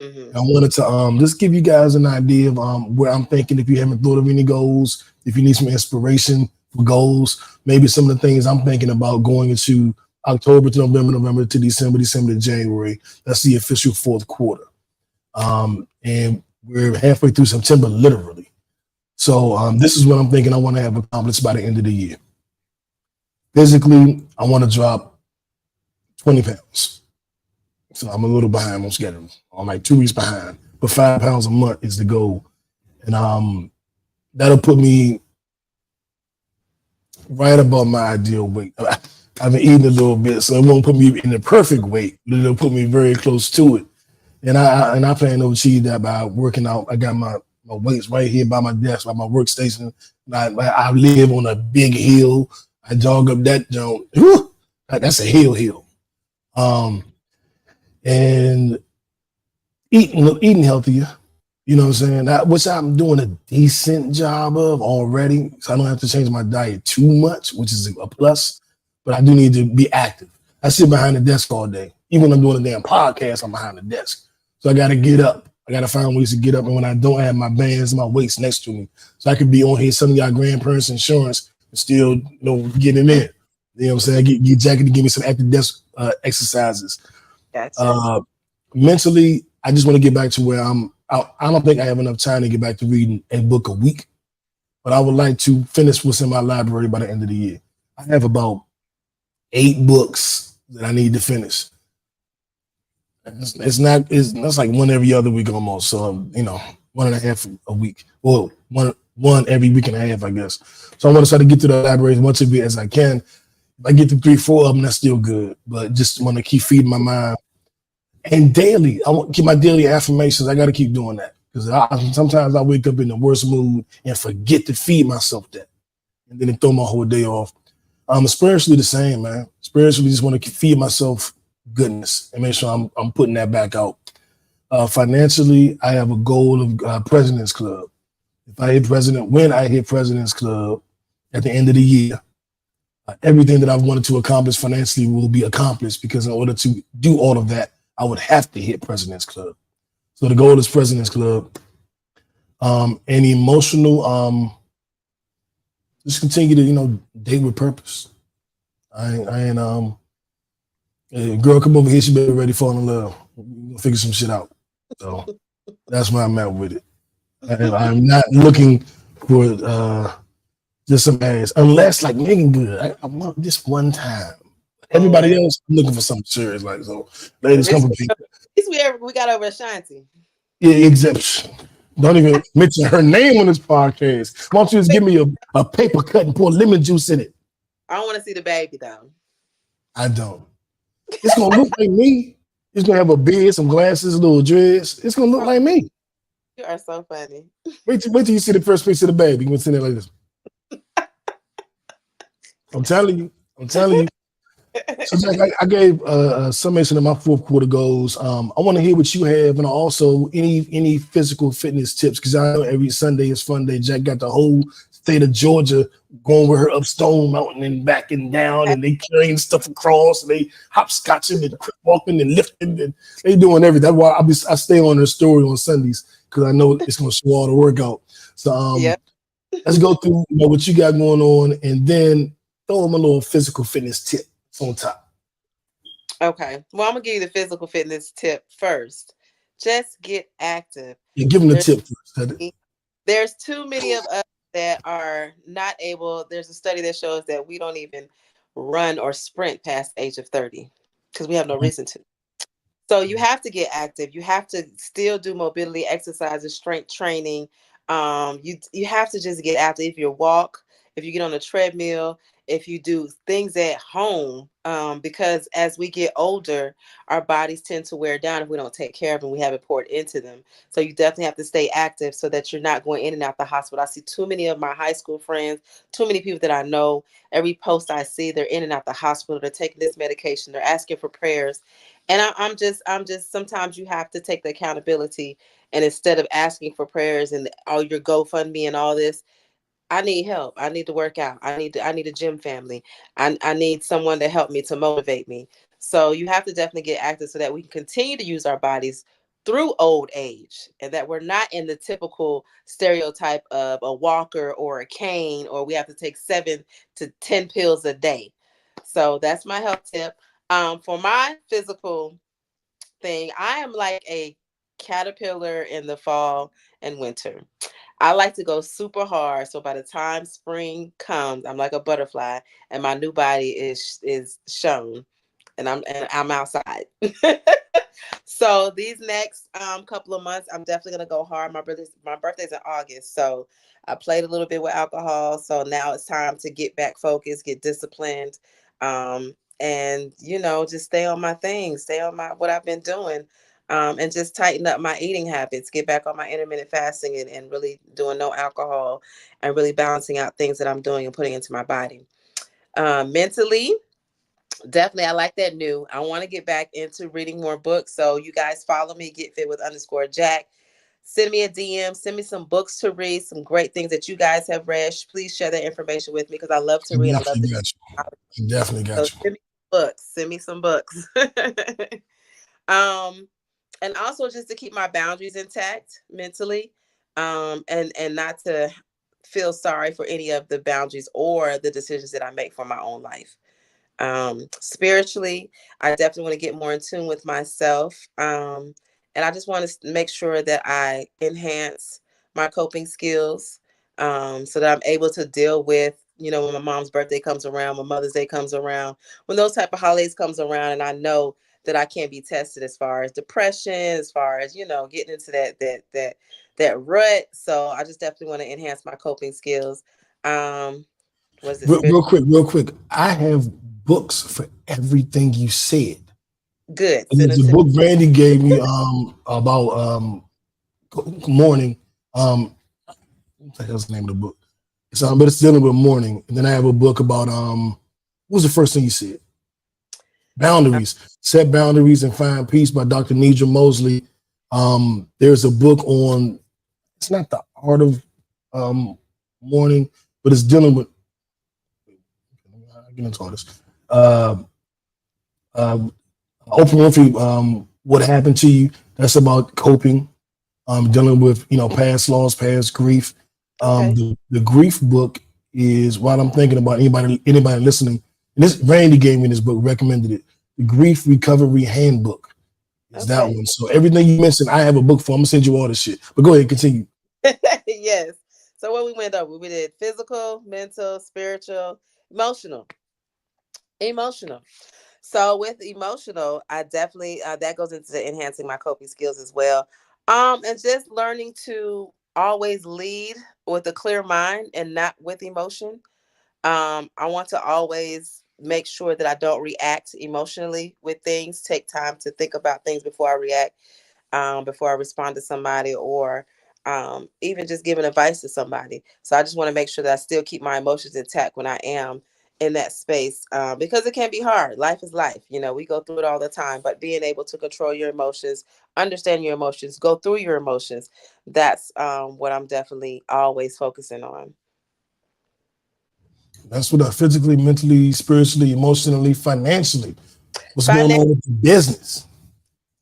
Mm-hmm. I wanted to just give you guys an idea of where I'm thinking. If you haven't thought of any goals, if you need some inspiration for goals, maybe some of the things I'm thinking about going into October to November, November to December, December to January. That's the official fourth quarter. And we're halfway through September, literally. So this is what I'm thinking I want to have accomplished by the end of the year. Physically, I want to drop 20 pounds. So I'm a little behind on schedule. I'm like 2 weeks behind, but 5 pounds a month is the goal. And that'll put me right above my ideal weight. I've been eating a little bit, so it won't put me in the perfect weight, but it'll put me very close to it. And I plan to achieve that by working out. I got my weights right here by my desk, by my workstation. I live on a big hill. I jog up that joint. That's a hill. And eating healthier, you know what I'm saying? Which I'm doing a decent job of already, so I don't have to change my diet too much, which is a plus. But I do need to be active. I sit behind the desk all day. Even when I'm doing a damn podcast, I'm behind the desk. So I got to get up. I got to find ways to get up. And when I don't have my bands, my weights next to me, so I could be on here selling y'all grandparents insurance and still, getting in. You know what I'm saying? Get Jackie to give me some active desk exercises. Gotcha. Mentally, I just want to get back to where I don't think I have enough time to get back to reading a book a week, but I would like to finish what's in my library by the end of the year. I have about 8 books that I need to finish. It's like one every other week almost. So 1.5 a week. Well, one every week and a half, I guess. So I want to try to get to the library as much of it as I can. If I get to 3-4 of them, that's still good. But just want to keep feeding my mind. And daily, I want to keep my daily affirmations. I got to keep doing that because sometimes I wake up in the worst mood and forget to feed myself that, and then it throw my whole day off. Spiritually the same, man. Spiritually, just want to feed myself goodness and make sure I'm putting that back out. Financially, I have a goal of President's Club. When I hit President's Club at the end of the year, everything that I've wanted to accomplish financially will be accomplished because in order to do all of that, I would have to hit President's Club. So the goal is President's Club. And emotional, just continue to, date with purpose. I ain't hey, girl, come over here, she better ready to fall in love. We'll figure some shit out. So that's where I'm at with it. I'm not looking for just some ass, unless like Megan Good. I want this one time. Everybody else, I'm looking for something serious. Like, so ladies, come for people. At least we got over Ashanti. Yeah, except don't even mention her name on this podcast. Why don't you just give me a paper cut and pour lemon juice in it? I don't want to see the baby though. I don't. It's gonna look like me. It's gonna have a beard, some glasses, a little dress. It's gonna look like me. You are so funny. Wait till you see the first picture of the baby. You're gonna see it like this. I'm telling you. I'm telling you. So Jack, I gave a summation of my fourth quarter goals. I want to hear what you have, and also any physical fitness tips, because I know every Sunday is fun day. Jack got the whole state of Georgia going with her up Stone Mountain and back and down, and they carrying stuff across, and they hopscotching and quick walking and lifting, and they doing everything. That's why I stay on her story on Sundays, because I know it's going to show all the workout. So Yep. let's go through what you got going on, and then throw them a little physical fitness tip on top. Okay. Well, I'm gonna give you the physical fitness tip first. Just get active. Yeah, give them the tip first. There's too many of us that are not able. There's a study that shows that we don't even run or sprint past the age of 30 because we have no reason to. So you have to get active. You have to still do mobility exercises, strength training. You have to just get active. If you walk, if you get on a treadmill, if you do things at home, because as we get older, our bodies tend to wear down if we don't take care of them. We haven't poured into them. So you definitely have to stay active so that you're not going in and out the hospital. I see too many of my high school friends, too many people that I know. Every post I see, they're in and out the hospital. They're taking this medication. They're asking for prayers. And I'm just sometimes you have to take the accountability, and instead of asking for prayers and all your GoFundMe and all this, I need help. I need to work out. I need a gym family. I need someone to help me, to motivate me. So you have to definitely get active so that we can continue to use our bodies through old age, and that we're not in the typical stereotype of a walker or a cane, or we have to take 7 to 10 pills a day. So that's my health tip. For my physical thing, I am like a caterpillar in the fall and winter. I like to go super hard. So by the time spring comes, I'm like a butterfly, and my new body is shown, and I'm outside. So these next couple of months, I'm definitely gonna go hard. My birthday's in August, so I played a little bit with alcohol. So now it's time to get back focused, get disciplined, and just stay on my things, stay on my what I've been doing. And just tighten up my eating habits, get back on my intermittent fasting, and really doing no alcohol, and really balancing out things that I'm doing and putting into my body. Mentally, definitely, I like that new. I want to get back into reading more books. So you guys follow me, Get Fit with _Jack. Send me a DM, send me some books to read, some great things that you guys have read. Please share that information with me because I love to read. I love to. Definitely got you. Send me books. Send me some books. And also just to keep my boundaries intact mentally, and not to feel sorry for any of the boundaries or the decisions that I make for my own life. Spiritually, I definitely want to get more in tune with myself. And I just want to make sure that I enhance my coping skills, so that I'm able to deal with, when my mom's birthday comes around, when Mother's Day comes around, when those type of holidays comes around, and I know that I can't be tested as far as depression, as far as, getting into that rut. So I just definitely want to enhance my coping skills. Was it real quick? I have books for everything you said. Good. And there's a book Randy gave me about morning. What the hell's the name of the book? But it's dealing with morning. And then I have a book about what was the first thing you said? Boundaries. Set boundaries and find peace by Dr. Nidra Mosley. There's a book on, it's not the art of mourning, but it's dealing with, I get into all this. Oprah Winfrey, What Happened to You? That's about coping, dealing with, past loss, past grief. The grief book is what I'm thinking about. Anybody listening, and this Randy gave me this book, recommended it. The Grief Recovery Handbook is that one. So everything you mentioned, I have a book for. I'm gonna send you all this shit. But go ahead, continue. Yes. So what we went over, we did physical, mental, spiritual, emotional. So with emotional, I definitely that goes into enhancing my coping skills as well. And just learning to always lead with a clear mind and not with emotion. I want to always make sure that I don't react emotionally with things. Take time to think about things before I react, before I respond to somebody, or even just giving advice to somebody. So I just want to make sure that I still keep my emotions intact when I am in that space, because it can be hard. Life is life. We go through it all the time, but being able to control your emotions, understand your emotions, go through your emotions, that's what I'm definitely always focusing on. That's what physically, mentally, spiritually, emotionally, financially. What's going Finan- on with the business?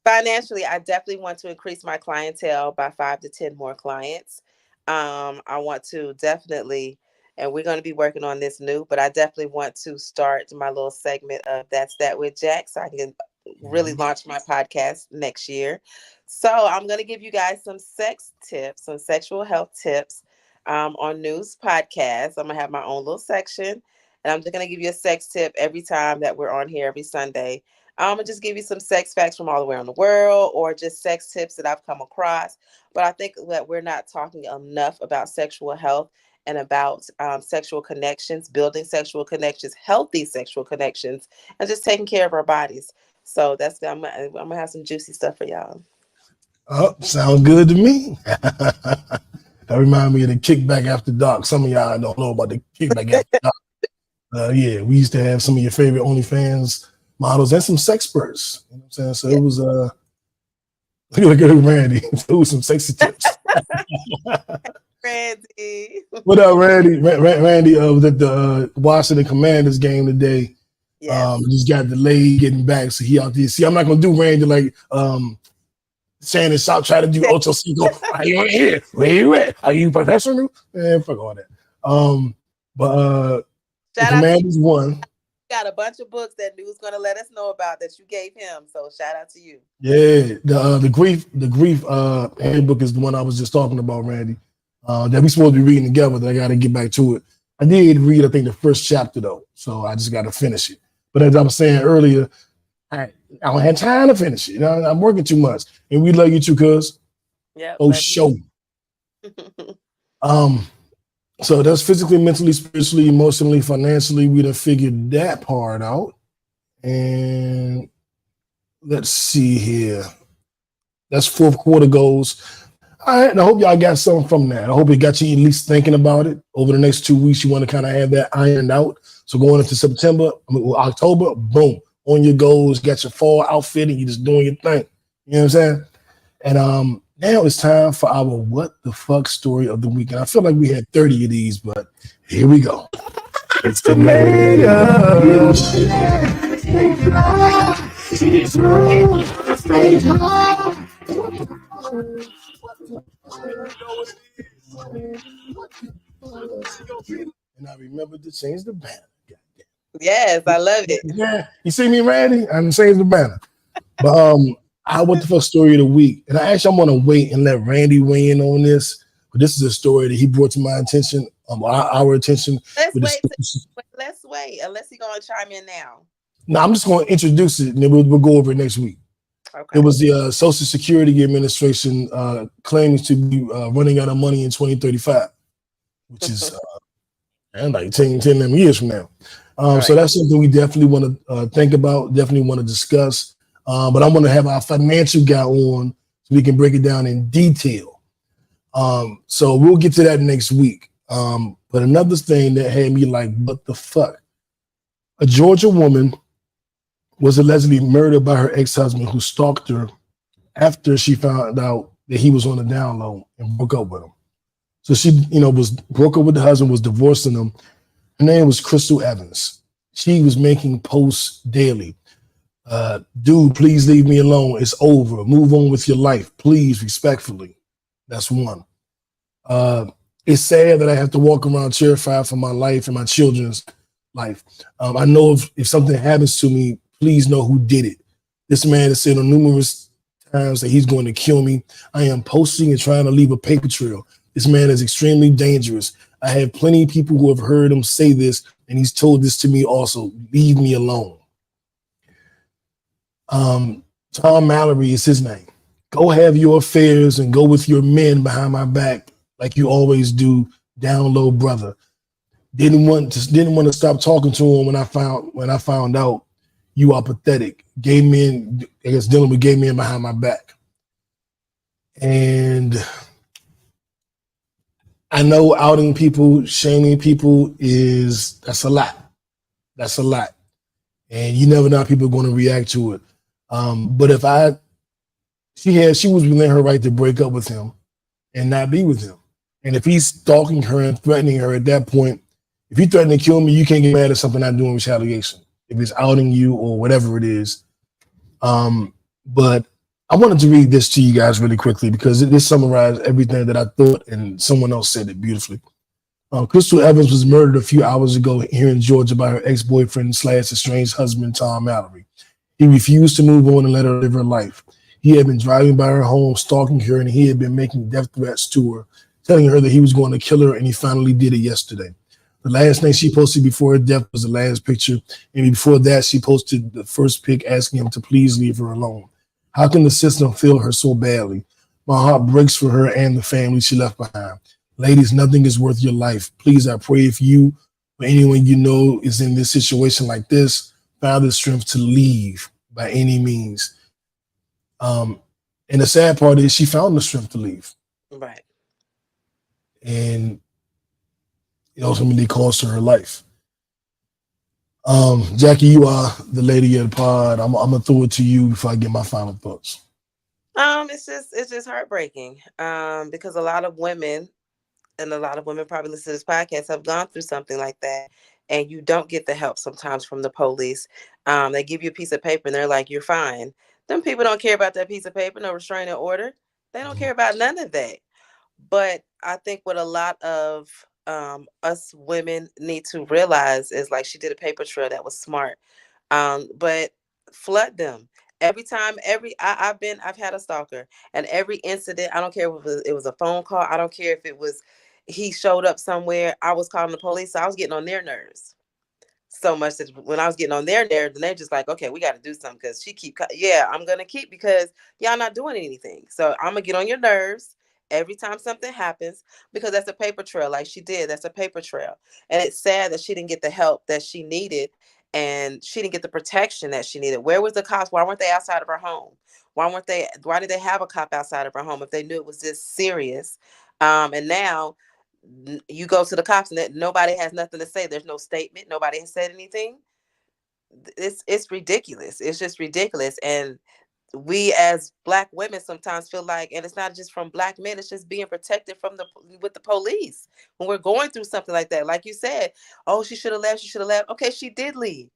Financially, I definitely want to increase my clientele by 5 to 10 more clients. I want to definitely, and we're going to be working on this new, but I definitely want to start my little segment of That's That with Jack, so I can really launch my podcast next year. So I'm going to give you guys some sex tips, some sexual health tips, on news podcasts. I'm going to have my own little section, and I'm just going to give you a sex tip every time that we're on here every Sunday. I'm gonna just give you some sex facts from all the way around the world, or just sex tips that I've come across. But I think that we're not talking enough about sexual health and about sexual connections, building sexual connections, healthy sexual connections, and just taking care of our bodies. So I'm gonna have some juicy stuff for y'all. Oh, sounds good to me. That reminds me of the kickback after dark. Some of y'all don't know about the kickback after dark. Yeah, we used to have some of your favorite OnlyFans models and some sexperts. You know what I'm saying? So it was look at Randy. It was some sexy tips. Randy. What up, Randy? Randy was at the Washington Commanders game today. Yes. Just got delayed getting back, so he out there. See, I'm not gonna do Randy like Shannon Sharp try to do Ocho Cinco. Are you here? Where you at? Are you professional? Man, fuck all that. But the Commanders won. Got a bunch of books that New's gonna let us know about that you gave him. So shout out to you. Yeah, the grief handbook is the one I was just talking about, Randy. That we supposed to be reading together. That I got to get back to it. I did read, I think, the first chapter though, so I just got to finish it. But as I was saying earlier, I don't have time to finish it. I'm working too much, and we love you too, cuz. Yeah. Oh, show. So that's physically, mentally, spiritually, emotionally, financially. We done figured that part out. And let's see here. That's fourth quarter goals. All right, and I hope y'all got something from that. I hope it got you at least thinking about it. Over the next 2 weeks, you want to kind of have that ironed out. So going into October, boom, on your goals, got your fall outfit, and you're just doing your thing. You know what I'm saying? And now it's time for our what the fuck story of the week. And I feel like we had 30 of these, but here we go. It's the and I remember to change the banner. Yes, I love it. Yeah, you see me, Randy? I'm changing the banner. But I what the fuck story of the week, and I actually I'm gonna wait and let Randy weigh in on this. But this is a story that he brought to my attention, our attention. Let's wait unless he's gonna chime in now. No, I'm just gonna introduce it, and then we'll go over it next week. Okay. It was the Social Security Administration claiming to be running out of money in 2035, which is like 10 years from now. Right. So that's something we definitely want to think about, definitely want to discuss. But I'm going to have our financial guy on so we can break it down in detail. So we'll get to that next week. But another thing that had me like, what the fuck? A Georgia woman was allegedly murdered by her ex-husband who stalked her after she found out that he was on the down low and broke up with him. So she, was broke up with the husband, was divorcing him. Her name was Crystal Evans. She was making posts daily. Dude, please leave me alone. It's over. Move on with your life. Please, respectfully. That's one. It's sad that I have to walk around terrified for my life and my children's life. I know if something happens to me, please know who did it. This man has said on numerous times that he's going to kill me. I am posting and trying to leave a paper trail. This man is extremely dangerous. I have plenty of people who have heard him say this, and he's told this to me also. Leave me alone. Tom Mallory is his name. Go have your affairs and go with your men behind my back like you always do, down low, brother. Didn't want to stop talking to him when I found out you are pathetic. Gay men, I guess, dealing with gay men behind my back. And I know outing people, shaming people that's a lot. That's a lot. And you never know how people are going to react to it. But she was within her right to break up with him and not be with him. And if he's stalking her and threatening her at that point, if you threaten to kill me, you can't get mad at something I do in retaliation. If it's outing you or whatever it is. But I wanted to read this to you guys really quickly because it summarized everything that I thought, and someone else said it beautifully. Crystal Evans was murdered a few hours ago here in Georgia by her ex-boyfriend / estranged husband, Tom Mallory. He refused to move on and let her live her life. He had been driving by her home, stalking her, and he had been making death threats to her, telling her that he was going to kill her, and he finally did it yesterday. The last thing she posted before her death was the last picture, and before that, she posted the first pic asking him to please leave her alone. How can the system fail her so badly? My heart breaks for her and the family she left behind. Ladies, nothing is worth your life. Please, I pray if you or anyone you know is in this situation like this, find the strength to leave by any means. And the sad part is she found the strength to leave. Right. And it ultimately cost her her life. Jackie, you are the lady of the pod. I'm gonna throw it to you before I get my final thoughts. It's just heartbreaking. Because a lot of women probably listen to this podcast have gone through something like that, and you don't get the help sometimes from the police. They give you a piece of paper and they're like, "You're fine." Them people don't care about that piece of paper, no restraining order. They don't care about none of that. But I think what a lot of us women need to realize is, like, she did a paper trail that was smart. But flood them every time. I've had a stalker, and every incident, I don't care if it was a phone call, I don't care if it was he showed up somewhere, I was calling the police. So I was getting on their nerves so much that when I was getting on their nerves, and they're just like, okay, we got to do something because I'm gonna keep, because y'all not doing anything. So I'm gonna get on your nerves every time something happens, because that's a paper trail. Like she did, that's a paper trail. And it's sad that she didn't get the help that she needed, and she didn't get the protection that she needed. Where was the cops? Why weren't they outside of her home? Why did they have a cop outside of her home if they knew it was this serious? And now you go to the cops and nobody has nothing to say. There's no statement. Nobody has said anything. It's ridiculous. It's just ridiculous. And we as Black women sometimes feel like, and it's not just from Black men, it's just being protected with the police when we're going through something like that. Like you said, oh, she should have left. Okay, she did leave.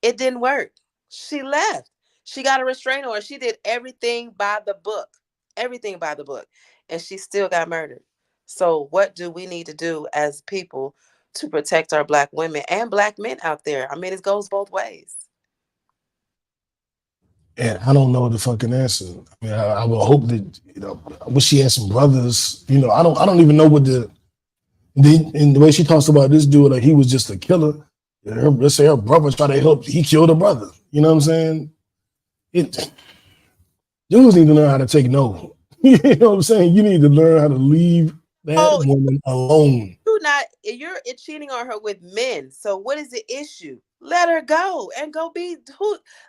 It didn't work. She left. She got a restraining order. She did everything by the book. And she still got murdered. So what do we need to do as people to protect our Black women and Black men out there? I mean, it goes both ways. And I don't know the fucking answer. I mean, I will hope that, I wish she had some brothers. I don't even know what and the way she talks about this dude, like he was just a killer. Let's say her brother tried to help, he killed her brother. You know what I'm saying? Dudes need to learn how to take no. You know what I'm saying? You need to learn how to leave that woman alone. You're cheating on her with men. So what is the issue? Let her go and go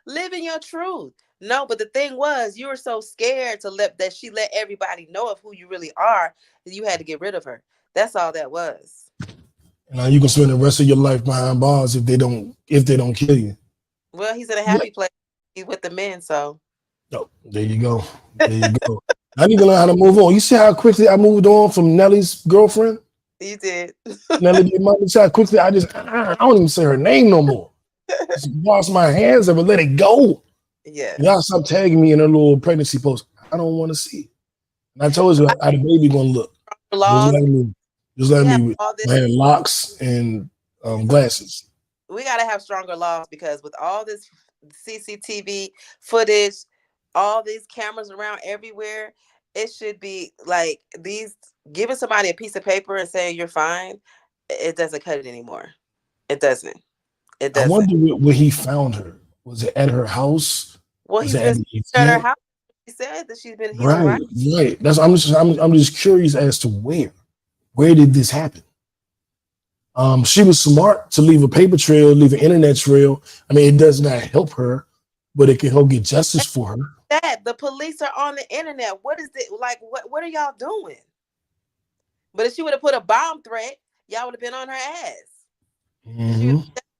live in your truth. No, but the thing was, you were so scared that she let everybody know of who you really are that you had to get rid of her. That's all that was. And you can spend the rest of your life behind bars if they don't kill you. Well, he's in a happy place. He's with the men, so. Oh, there you go. I need to learn how to move on. You see how quickly I moved on from Nelly's girlfriend? You did. Nelly, you see how quickly I don't even say her name no more. Just wash my hands of it, let it go. Yeah. Y'all stop tagging me in her little pregnancy post. I don't want to see. And I told you how the baby gonna look. Just let me with my hair, locks and glasses. We gotta have stronger laws, because with all this CCTV footage, all these cameras around everywhere, it should be like giving somebody a piece of paper and saying you're fine, it doesn't cut it anymore. It doesn't. I wonder where he found her. Was it at her house? Well, he's been at her house. She said that she's been right. I'm just curious as to where did this happen? She was smart to leave a paper trail, leave an internet trail. I mean, it does not help her, but it can help get justice for her. That the police are on the internet. What is it like? What are y'all doing? But if she would have put a bomb threat, y'all would have been on her ass. Mm-hmm.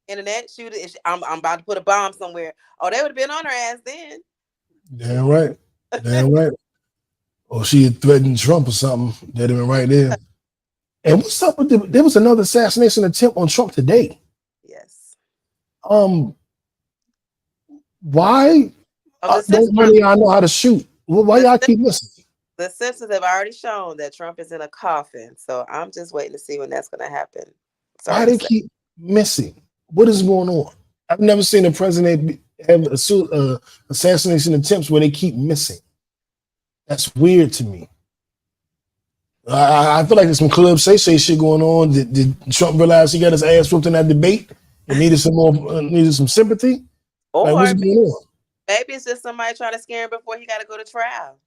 Internet, I'm about to put a bomb somewhere. Oh, they would have been on her ass then. Damn right. Damn right. Or she had threatened Trump or something. They'd have been right there. And what's up with there was another assassination attempt on Trump today. Yes. Why don't none of y'all know how to shoot? Well, why y'all keep missing? The Simpsons have already shown that Trump is in a coffin, so I'm just waiting to see when that's going to happen. Why they keep missing? What is going on? I've never seen a president have assassination attempts where they keep missing. That's weird to me. I feel like there's some club say shit going on. Did Trump realize he got his ass whooped in that debate and needed some sympathy? Or like, what's going on? Maybe it's just somebody trying to scare him before he got to go to trial.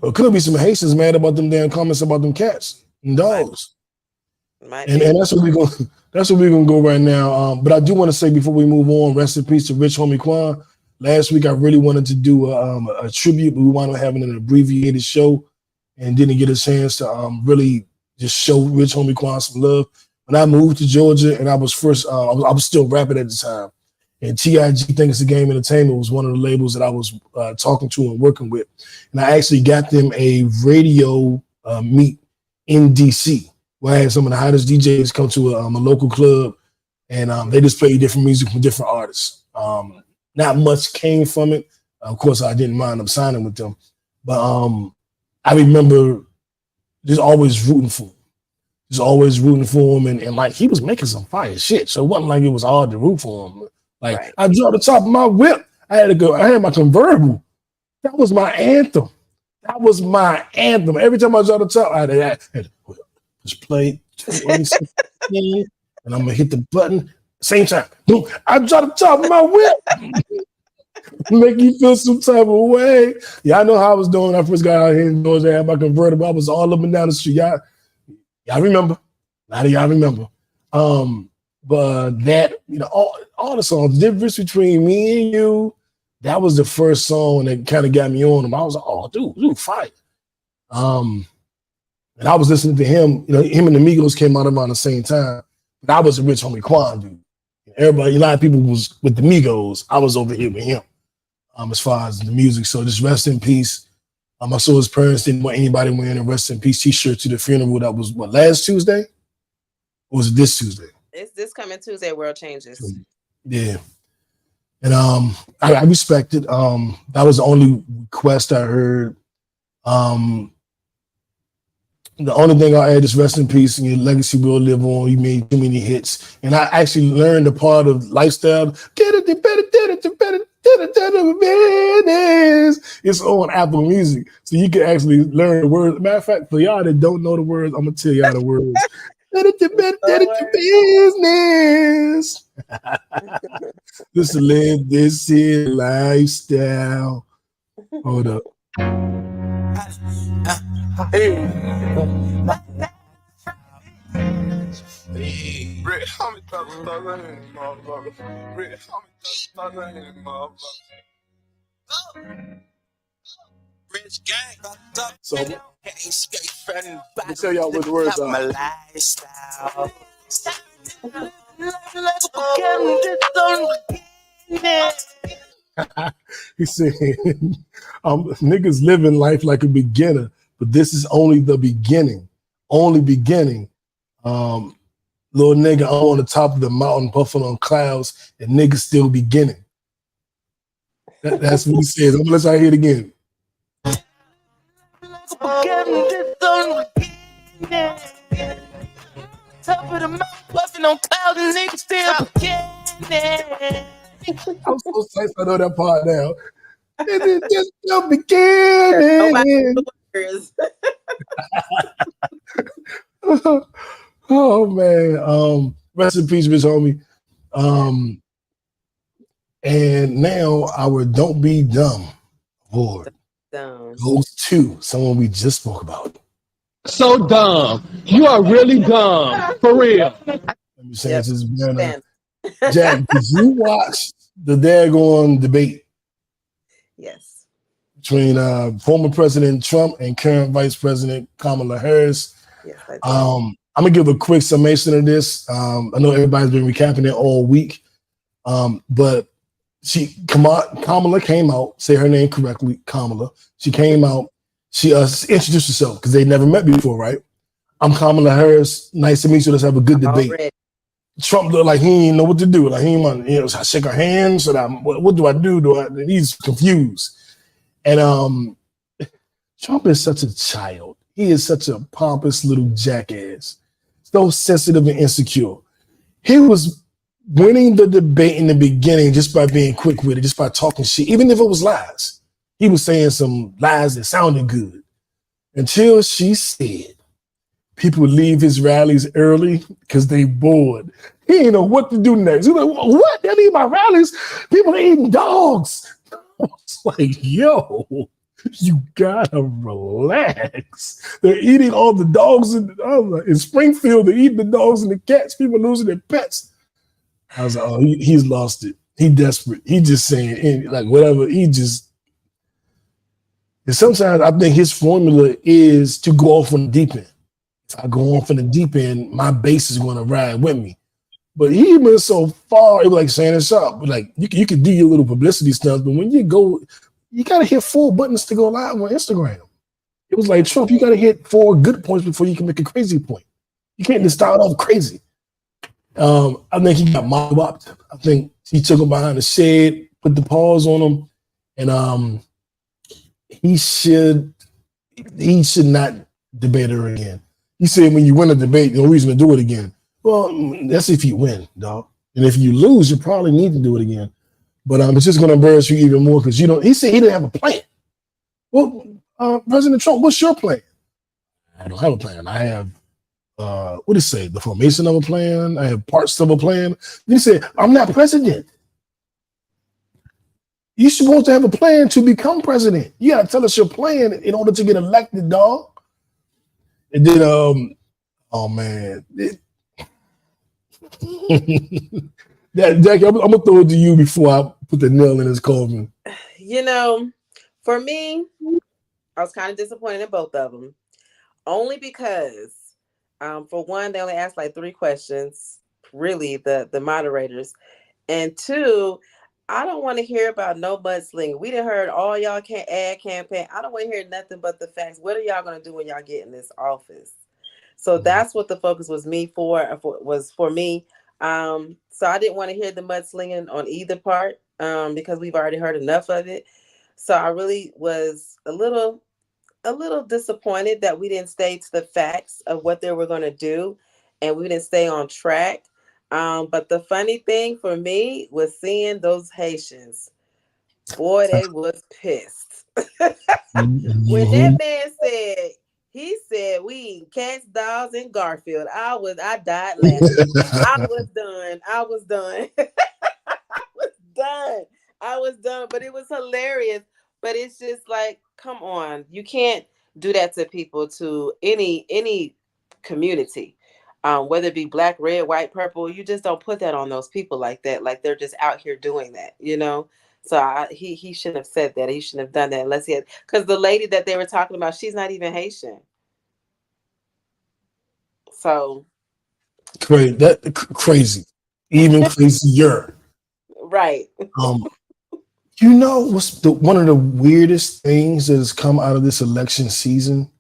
Or it could be some Haitians mad about them damn comments about them cats and dogs. And that's what we're gonna go right now. But I do want to say before we move on, rest in peace to Rich Homie Quan. Last week I really wanted to do a tribute, but we wound up having an abbreviated show and didn't get a chance to really just show Rich Homie Quan some love. When I moved to Georgia and I was I was still rapping at the time. And TIG Thanks to Game Entertainment was one of the labels that I was talking to and working with. And I actually got them a radio meet in DC, where I had some of the hottest DJs come to a local club, and they just played different music from different artists. Not much came from it. Of course, I didn't mind them signing with them. But I remember just always rooting for him. Just always rooting for him. And like, he was making some fire shit. So it wasn't like it was hard to root for him. Like, right. I dropped the top of my whip. I had my convertible. That was my anthem. Every time I dropped the top, I had to just play and I'm gonna hit the button. Same time. Boom. I dropped the top of my whip. Make you feel some type of way. Yeah, I know how I was doing when I first got out here in Georgia. I had my convertible. I was all up and down the street. Y'all remember. A lot of y'all remember. But that, all the songs, the difference between me and you, that was the first song that kind of got me on him. I was like, oh, dude, fight. And I was listening to him, him and the Migos came out around the same time. But I was a Rich Homie Quan dude. Everybody, a lot of people was with the Migos. I was over here with him as far as the music. So just rest in peace. I saw his parents didn't want anybody wearing a rest in peace t-shirt to the funeral. That was last Tuesday? Or was it this Tuesday? It's this coming Tuesday, World Changes. Yeah. And I respect it. That was the only request I heard. The only thing I'll add is rest in peace and your legacy will live on. You made too many hits. And I actually learned a part of lifestyle. It's on Apple Music. So you can actually learn the words. Matter of fact, for y'all that don't know the words, I'm going to tell y'all the words. Business. Just to live this here lifestyle. Hold up. Rich gang. So let me tell y'all what the words are. My lifestyle. He said, niggas living life like a beginner, but this is only the beginning. Only beginning. Little nigga on the top of the mountain puffing on clouds, and niggas still beginning. That's what he says. I'm gonna let y'all hear it again. Top of the mountain puffing on clouds, and niggas still beginning. I'm so excited I know that part now. It's just the beginning. Oh man. Rest in peace, Miss Homie. And now our Don't Be Dumb award goes to someone we just spoke about. So dumb. You are really dumb. For real. Let me say Yep. this, man. Stand. Jack, did you watch the daggone debate Yes. between former President Trump and current Vice President Kamala Harris? Yes, I did. I'm gonna give a quick summation of this. I know everybody's been recapping it all week, but Kamala came out, say her name correctly, Kamala. She came out, she introduced herself because they never met before, right? I'm Kamala Harris. Nice to meet you. Let's have a good debate. Already. Trump looked like he didn't know what to do. Like he didn't want, should I shake her hand? Should I? What do I do? He's confused. And Trump is such a child. He is such a pompous little jackass. So sensitive and insecure. He was winning the debate in the beginning just by being quick with it, just by talking shit, even if it was lies. He was saying some lies that sounded good. Until she said, people leave his rallies early because they bored. He didn't know what to do next. He was like, what? They leave my rallies? People are eating dogs. I was like, yo, you gotta relax. They're eating all the dogs in Springfield. They're eating the dogs and the cats. People losing their pets. I was like, oh, he's lost it. He desperate. He just saying like whatever. And sometimes I think his formula is to go off on the deep end. If I go off in the deep end, my base is going to ride with me. But he went so far, it was like saying it's up. Like you could do your little publicity stuff, but when you go, you got to hit 4 buttons to go live on Instagram. It was like Trump, you got to hit 4 good points before you can make a crazy point. You can't just start off crazy. I think he got mobbed up. I think he took him behind the shed, put the paws on him, and he should not debate her again. He said when you win a debate, no reason to do it again. Well, that's if you win, dog. And if you lose, you probably need to do it again. But it's just going to embarrass you even more because he said he didn't have a plan. Well, President Trump, what's your plan? I don't have a plan. I have, what did he say? The formation of a plan. I have parts of a plan. Then he said, I'm not president. You're supposed to have a plan to become president. You got to tell us your plan in order to get elected, dog. And then, oh man, Jackie, I'm gonna throw it to you before I put the nail in his coffin. For me, I was kind of disappointed in both of them, only because, for one, they only asked like 3 questions, really, the moderators, and 2, I don't want to hear about no mudslinging. We done heard all y'all can't ad campaign. I don't want to hear nothing but the facts. What are y'all going to do when y'all get in this office? So that's what the focus was for me. So I didn't want to hear the mudslinging on either part because we've already heard enough of it. So I really was a little disappointed that we didn't stay to the facts of what they were going to do, and we didn't stay on track. But the funny thing for me was seeing those Haitians. Boy, they was pissed. When that man said, he said, we eat cats, dogs, and Garfield. I died laughing. I was done. I was done. But it was hilarious. But it's just like, come on. You can't do that to people, to any community. Whether it be black, red, white, purple, you just don't put that on those people like that. Like they're just out here doing that, So he shouldn't have said that. He shouldn't have done that unless he had, because the lady that they were talking about, she's not even Haitian. So Crazy, even crazier. Right. What's one of the weirdest things that has come out of this election season?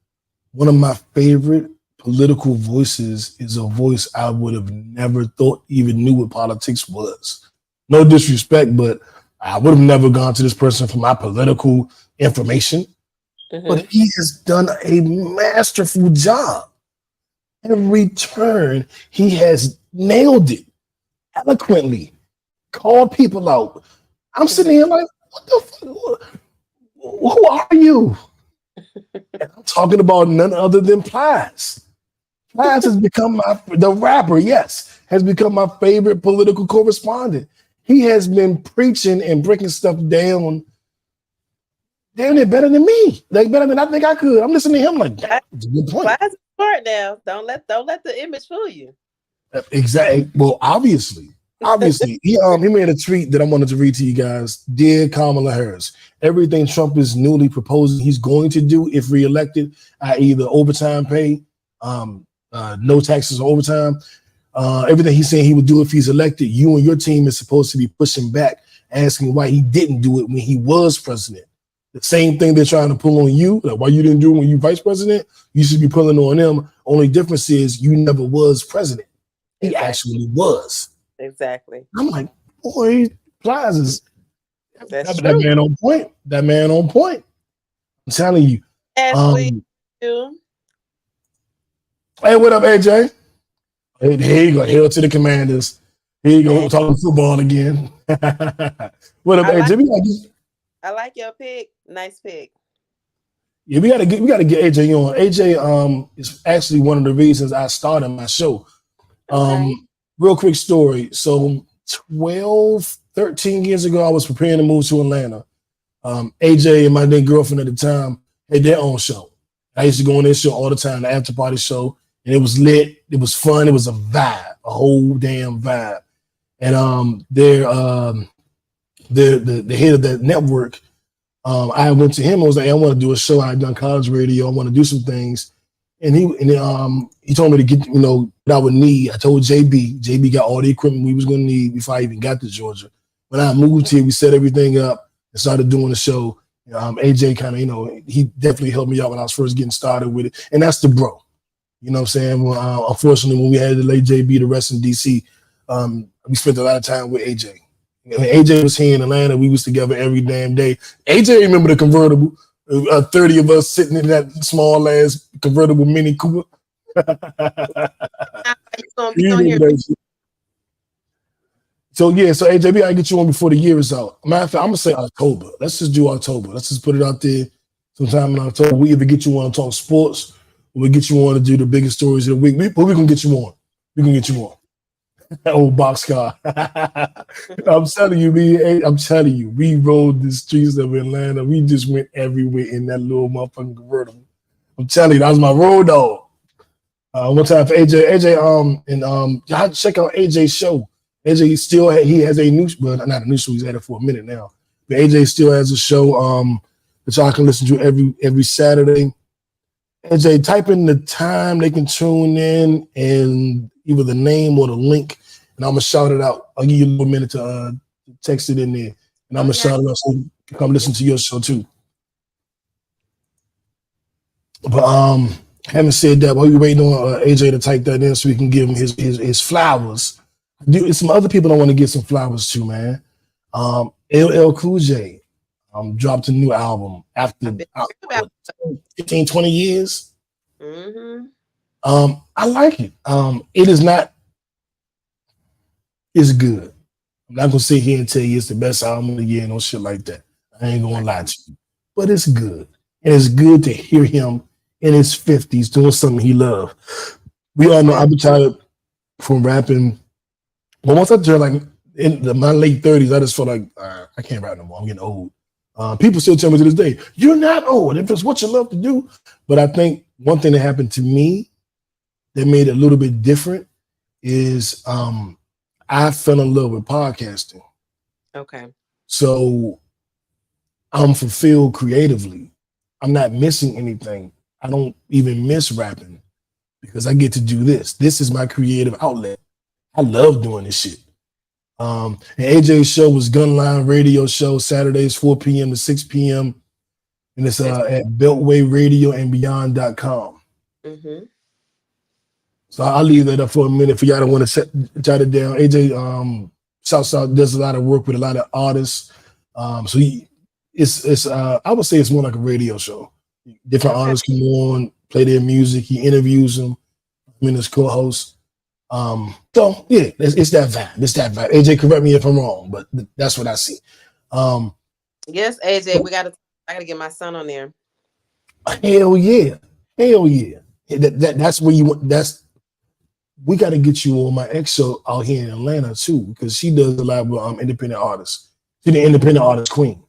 One of my favorite political voices is a voice I would have never thought even knew what politics was. No disrespect, but I would have never gone to this person for my political information. Mm-hmm. But he has done a masterful job. Every turn, he has nailed it eloquently, called people out. I'm sitting here like, what the fuck? Who are you? And I'm talking about none other than Plies. Plies has become the rapper, yes, has become my favorite political correspondent. He has been preaching and breaking stuff down damn, they're better than me. They're better than I think I could. I'm listening to him like, that's a good point. Why is it smart now? Don't let the image fool you. Exactly. Well, obviously, he made a tweet that I wanted to read to you guys. Dear Kamala Harris, everything Trump is newly proposing he's going to do if reelected, i.e. the overtime pay, no taxes or overtime, everything he's saying he would do if he's elected, you and your team is supposed to be pushing back, asking why he didn't do it when he was president. The same thing they're trying to pull on you, like why you didn't do it when you vice president, you should be pulling on them. Only difference is you never was president. He actually was. Exactly. I'm like, boy, Plazas. That's that man on point. That man on point. I'm telling you. Ashley, hey, what up, AJ? Hey, here you go. Hail to the Commanders. Here you go. We're talking football again. What up, AJ? I like your pick. Nice pick. Yeah, we gotta get AJ on. AJ is actually one of the reasons I started my show. Real quick story. So 12, 13 years ago, I was preparing to move to Atlanta. AJ and my then girlfriend at the time had their own show. I used to go on their show all the time, the after party show, and it was lit. It was fun. It was a vibe, a whole damn vibe. And the head of that network, I went to him. I was like, I want to do a show. I had done college radio. I want to do some things. And he told me to get, what I would need. I told JB got all the equipment we was going to need before I even got to Georgia. When I moved here, we set everything up and started doing the show. AJ kind of, he definitely helped me out when I was first getting started with it. And that's the bro. You know what I'm saying? Well, unfortunately, when we had to lay JB to rest in DC, we spent a lot of time with AJ. When AJ was here in Atlanta, we was together every damn day. AJ remember the convertible. 30 of us sitting in that small ass convertible Mini Cooper. So AJ, I get you on before the year is out. Matter of fact, I'm gonna say October. Let's just do October. Let's just put it out there sometime in October. We either get you on to talk sports, or we get you on to do the biggest stories of the week. But we gonna get you on. We gonna get you on. That old boxcar. I'm telling you, we rode the streets of Atlanta. We just went everywhere in that little motherfucking convertible. I'm telling you, that was my road dog. One time for AJ, y'all check out AJ's show. AJ he has a new, well, not a new show. He's had it for a minute now. But AJ still has a show that y'all can listen to every Saturday. AJ, type in the time they can tune in and either the name or the link, and I'm gonna shout it out. I'll give you a little minute to text it in there, and I'm gonna shout it out so you can come listen to your show too. But having said that, while we're waiting on AJ to type that in so we can give him his flowers, some other people I want to give some flowers to, man. LL Cool J dropped a new album after 15, 20 years. Mm-hmm. I like it. It is not. It's good. I'm not gonna sit here and tell you it's the best album of the year and no shit like that. I ain't gonna lie to you, but it's good, and it's good to hear him in his 50s doing something he loved. We all know I've been tired from rapping. But once I turned like in my late 30s, I just felt like I can't rap no more. I'm getting old. People still tell me to this day, "You're not old. If it's what you love to do." But I think one thing that happened to me that made it a little bit different is I fell in love with podcasting. Okay. So I'm fulfilled creatively. I'm not missing anything. I don't even miss rapping because I get to do this. This is my creative outlet. I love doing this shit. And AJ's show was Gunline Radio Show, Saturdays, 4 p.m. to 6 p.m. And it's at beltwayradioandbeyond.com. Mm-hmm. So I'll leave that up for a minute for y'all to want to jot it down. AJ South does a lot of work with a lot of artists. So it's I would say it's more like a radio show. Different artists come on, play their music. He interviews them. I'm in his co-host. So yeah, it's that vibe. It's that vibe. AJ, correct me if I'm wrong, but that's what I see. Yes, AJ, I gotta get my son on there. Hell yeah. That's where you want. We got to get you on my ex show out here in Atlanta too, because she does a lot with independent artists. She's the independent artist queen.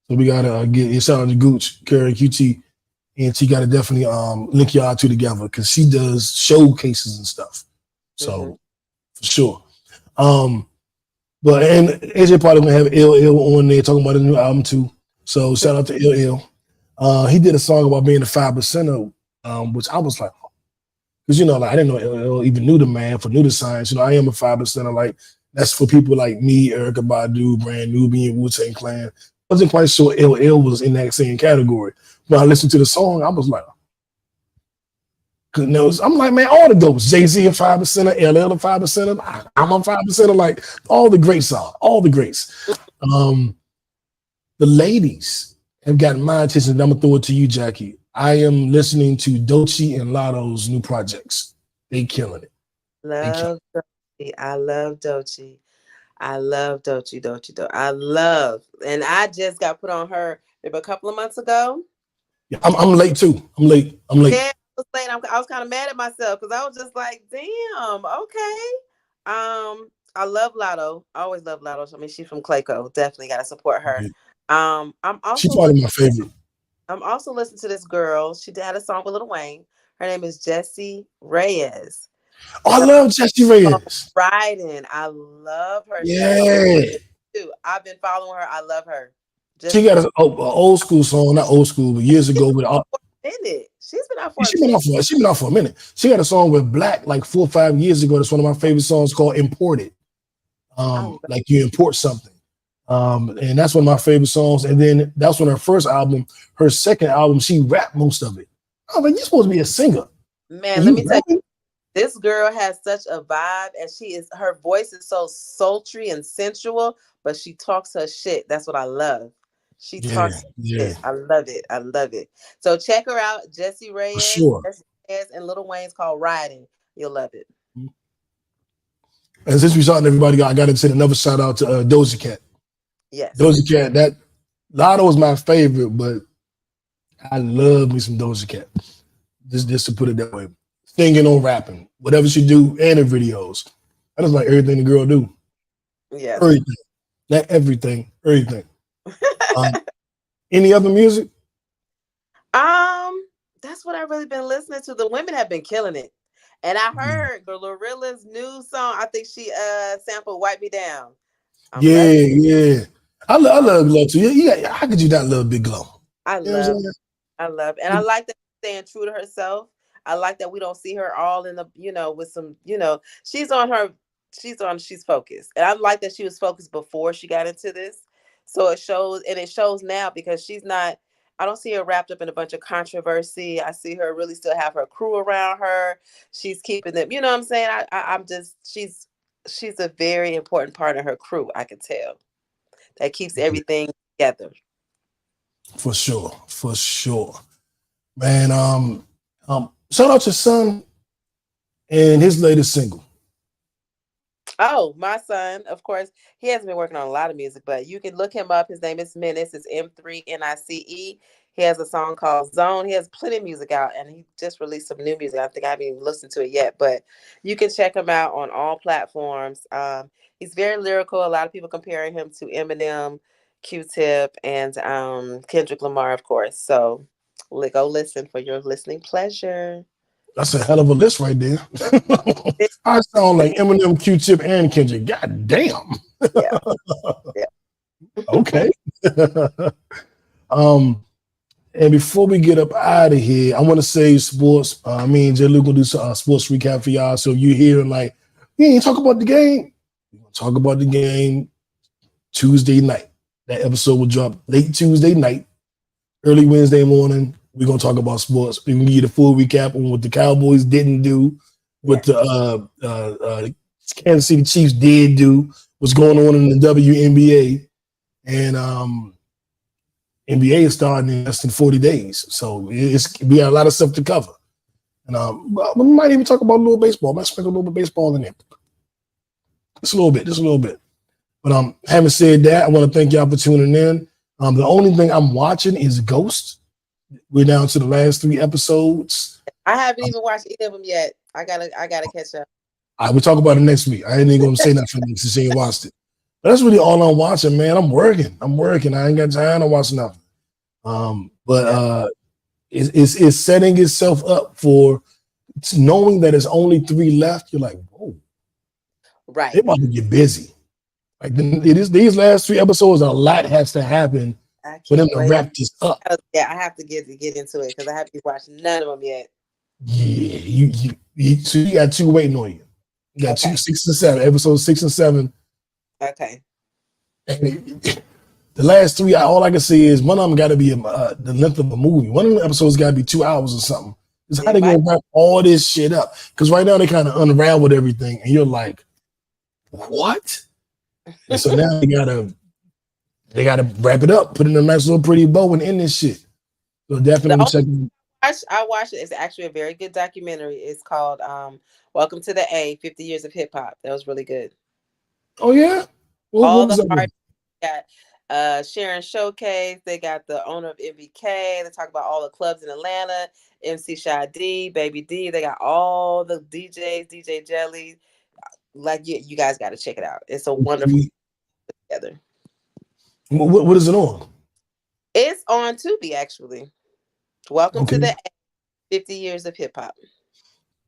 So we gotta get shout out to Gooch, Karen QT, and she gotta definitely link y'all two together because she does showcases and stuff. So for sure. But and AJ probably gonna have LL on there talking about the new album too. So shout out to LL. He did a song about being a 5%er, which I was like, because like I didn't know LL even knew the math or knew the science. I am a 5%er. Like that's for people like me, Erica Badu, Brand Nubian, Wu-Tang Clan. Wasn't quite sure LL was in that same category. When I listened to the song, I was like, I'm like, man, all the ghosts, Jay-Z a 5%er, LL a 5%er, I'm a 5%er, like all the greats are, all the greats. The ladies have gotten my attention, and I'm gonna throw it to you, Jackie. I am listening to Doechii and Lotto's new projects. They killing it. Love Doechii. I love Doechii. I love Doechii. I love, and I just got put on her maybe a couple of months ago. Yeah, I'm late too. I'm late. Yeah, I was late. I was kind of mad at myself because I was just like, damn, okay. I love Lotto. I always love Lotto. I mean, she's from Clayco. Definitely got to support her. I'm also she's probably my favorite. I'm also listening to this girl. She had a song with Lil Wayne. Her name is Jessie Reyes. Oh, I love Jessie Reyes. Riding. I love her. Yeah. I've been following her. I love her. She got an old school song, not old school, but years ago with She's been out for She's been out for a minute. She got a song with Black like 4 or 5 years ago. That's one of my favorite songs called Imported. Like you import something. And that's one of my favorite songs. And then that's when her first album, her second album, she rapped most of it. I was like, you're supposed to be a singer. Man, let me tell you, this girl has such a vibe, and her voice is so sultry and sensual, but she talks her shit. That's what I love. She talks shit. I love it. I love it. So check her out, Jessie Reyes. Sure. And Lil Wayne's called Riding. You'll love it. And since we saw everybody, I got to send another shout out to Doja Cat. Yes. Doja Cat, that Lotto is my favorite, but I love me some Doja Cat. Just to put it that way. Singing or rapping, whatever she do, and her videos. I just like everything the girl do. Yeah. Everything. Not everything. Everything. Any other music? That's what I've really been listening to. The women have been killing it. And I heard Glorilla's new song. I think she sampled Wipe Me Down. Yeah. I love Glow too. Yeah, how could you not love Big Glow? I love. And I like that she's staying true to herself. I like that we don't see her all in the, with some, she's focused. And I like that she was focused before she got into this. So it shows now because I don't see her wrapped up in a bunch of controversy. I see her really still have her crew around her. She's keeping them, you know what I'm saying? She's a very important part of her crew, I can tell. That keeps everything together. For sure. Man, shout out to Son and his latest single. Oh, my son, of course, he hasn't been working on a lot of music, but you can look him up. His name is Menace. It's M3NICE. He has a song called Zone. He has plenty of music out, and he just released some new music. I think I haven't even listened to it yet, but you can check him out on all platforms. He's very lyrical. A lot of people comparing him to Eminem, Q-Tip, and Kendrick Lamar, of course. So go listen for your listening pleasure. That's a hell of a list right there. I sound like Eminem, Q-Tip, and Kendrick. God damn. Yeah. Okay. And before we get up out of here, I want to say sports. Me and Jay Luke gonna do some sports recap for y'all. So you hearing like, we ain't talk about the game. We're gonna talk about the game Tuesday night. That episode will drop late Tuesday night, early Wednesday morning. We're gonna talk about sports. We're gonna give you the full recap on what the Cowboys didn't do, what the Kansas City Chiefs did do, what's going on in the WNBA, and NBA is starting in less than 40 days. So we got a lot of stuff to cover. And we might even talk about a little baseball. I might sprinkle a little bit of baseball in there. Just a little bit. But having said that, I want to thank y'all for tuning in. The only thing I'm watching is Ghost. We're down to the last 3 episodes. I haven't even watched any of them yet. I gotta catch up. We'll talk about it next week. I ain't even gonna say nothing for next since you ain't watched it. That's really all I'm watching, man. I'm working. I ain't got time to watch nothing. But it's setting itself up for knowing that it's only 3 left. You're like, whoa, Right. they about to get busy. Like these last 3 episodes, a lot has to happen for them to wrap this up. Yeah, I have to get into it because I haven't watched none of them yet. Yeah, so you got 2 waiting on you. You got 2, 6 and 7, episodes 6 and 7. Okay. And the last 3, all I can say is one of them got to be the length of a movie. One of the episodes got to be 2 hours or something. It's how they gonna wrap all this shit up? Because right now they kind of unraveled everything, and you're like, what? And so now they gotta wrap it up, put in a nice little pretty bow, and end this shit. So definitely check it. I watched it. It's actually a very good documentary. It's called Welcome to the A, 50 Years of Hip Hop. That was really good. Oh yeah? All the artists got Sharon Showcase. They got the owner of MBK. They talk about all the clubs in Atlanta. MC Shy D, Baby D. They got all the DJs, DJ Jelly. Like you guys got to check it out. It's a wonderful together. What is it on? It's on Tubi actually. Welcome to the 50 Years of Hip Hop.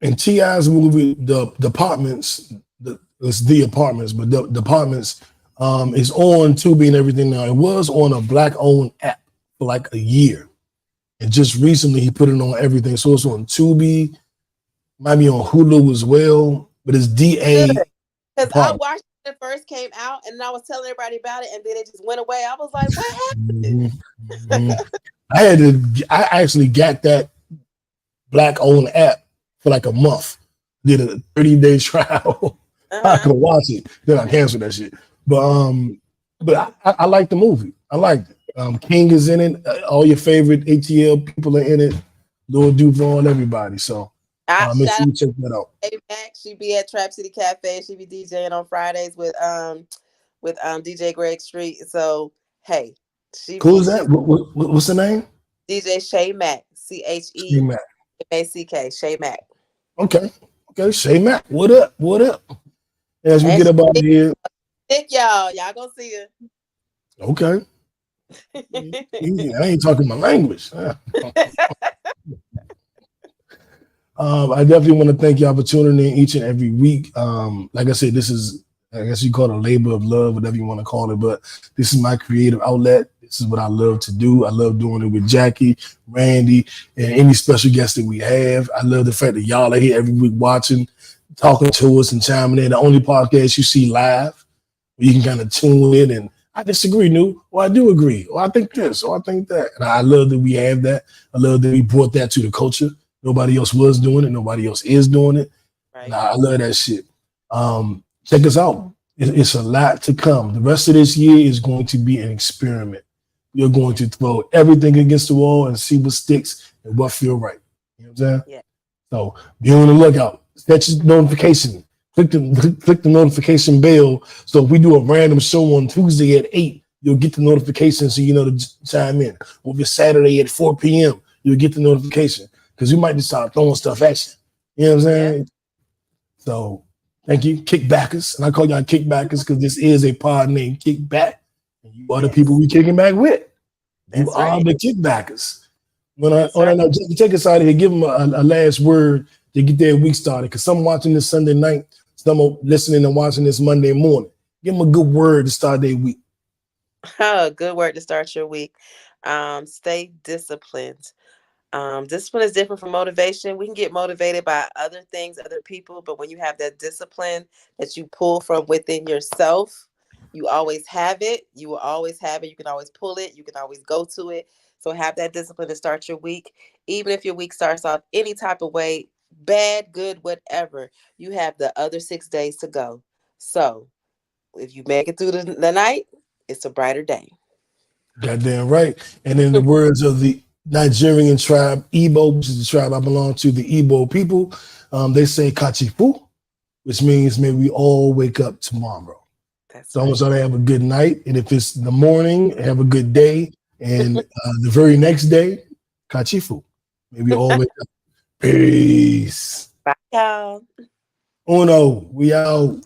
And T.I.'s movie, The Apartments, it's The Apartments, but The Apartments is on Tubi and everything now. It was on a Black-owned app for like a year. And just recently he put it on everything. So it's on Tubi, might be on Hulu as well, but it's DA. Because I watched it first came out and I was telling everybody about it and then it just went away. I was like, what happened? I actually got that Black-owned app for like a month. Did a 30-day trial. I could watch it. Then I canceled that shit. But I like the movie. I liked it. King is in it. All your favorite ATL people are in it. Lil Duval, everybody. So make sure you check that out. Hey Max, she be at Trap City Cafe. She be DJing on Fridays with DJ Greg Street. So hey, Who's that? What's the name? DJ Shay Mack. CHEMACK. Shay Mack. Okay, Shay Mack. What up? As we get about here. Nick, y'all gonna see her. Okay. I ain't talking my language. I definitely want to thank y'all for tuning in each and every week. Like I said, this is, I guess you call it a labor of love, whatever you want to call it, but this is my creative outlet. This is what I love to do. I love doing it with Jackie, Randy, and any special guests that we have. I love the fact that y'all are here every week watching, talking to us and chiming in. The only podcast you see live, where you can kind of tune in and I disagree, New. Or I do agree. Or I think this. Or I think that. And I love that we have that. I love that we brought that to the culture. Nobody else was doing it. Nobody else is doing it. Right. I love that shit. Check us out. It's a lot to come. The rest of this year is going to be an experiment. You're going to throw everything against the wall and see what sticks and what feel right. You know what I'm saying? Yeah. So be on the lookout. Set your notification. Click the notification bell. So if we do a random show on Tuesday at 8, you'll get the notification so you know to chime in. Or if it's Saturday at 4 p.m., you'll get the notification. Because we might just start throwing stuff at you. You know what I'm saying? Yeah. So thank you, Kickbackers. And I call y'all Kickbackers because this is a pod named Kickback. And you are the people we kicking back with. You are the Kickbackers. Take us out of here. Give them a last word to get their week started. Because some watching this Sunday night, some are listening and watching this Monday morning. Give them a good word to start their week. Oh, good word to start your week. Stay disciplined. Discipline is different from motivation. We can get motivated by other things, other people, but when you have that discipline that you pull from within yourself, you always have it. You will always have it. You can always pull it. You can always go to it. So have that discipline to start your week. Even if your week starts off any type of way, bad, good, whatever, you have the other 6 days to go. So if you make it through the night, it's a brighter day. Goddamn right. And in the words of the Nigerian tribe, Igbo, which is the tribe I belong to, the Igbo people, they say kachifu, which means may we all wake up tomorrow. So I want y'all to have a good night. And if it's the morning, have a good day. And the very next day, kachifu. May we all wake up. Peace. Bye, y'all. Uno, we out.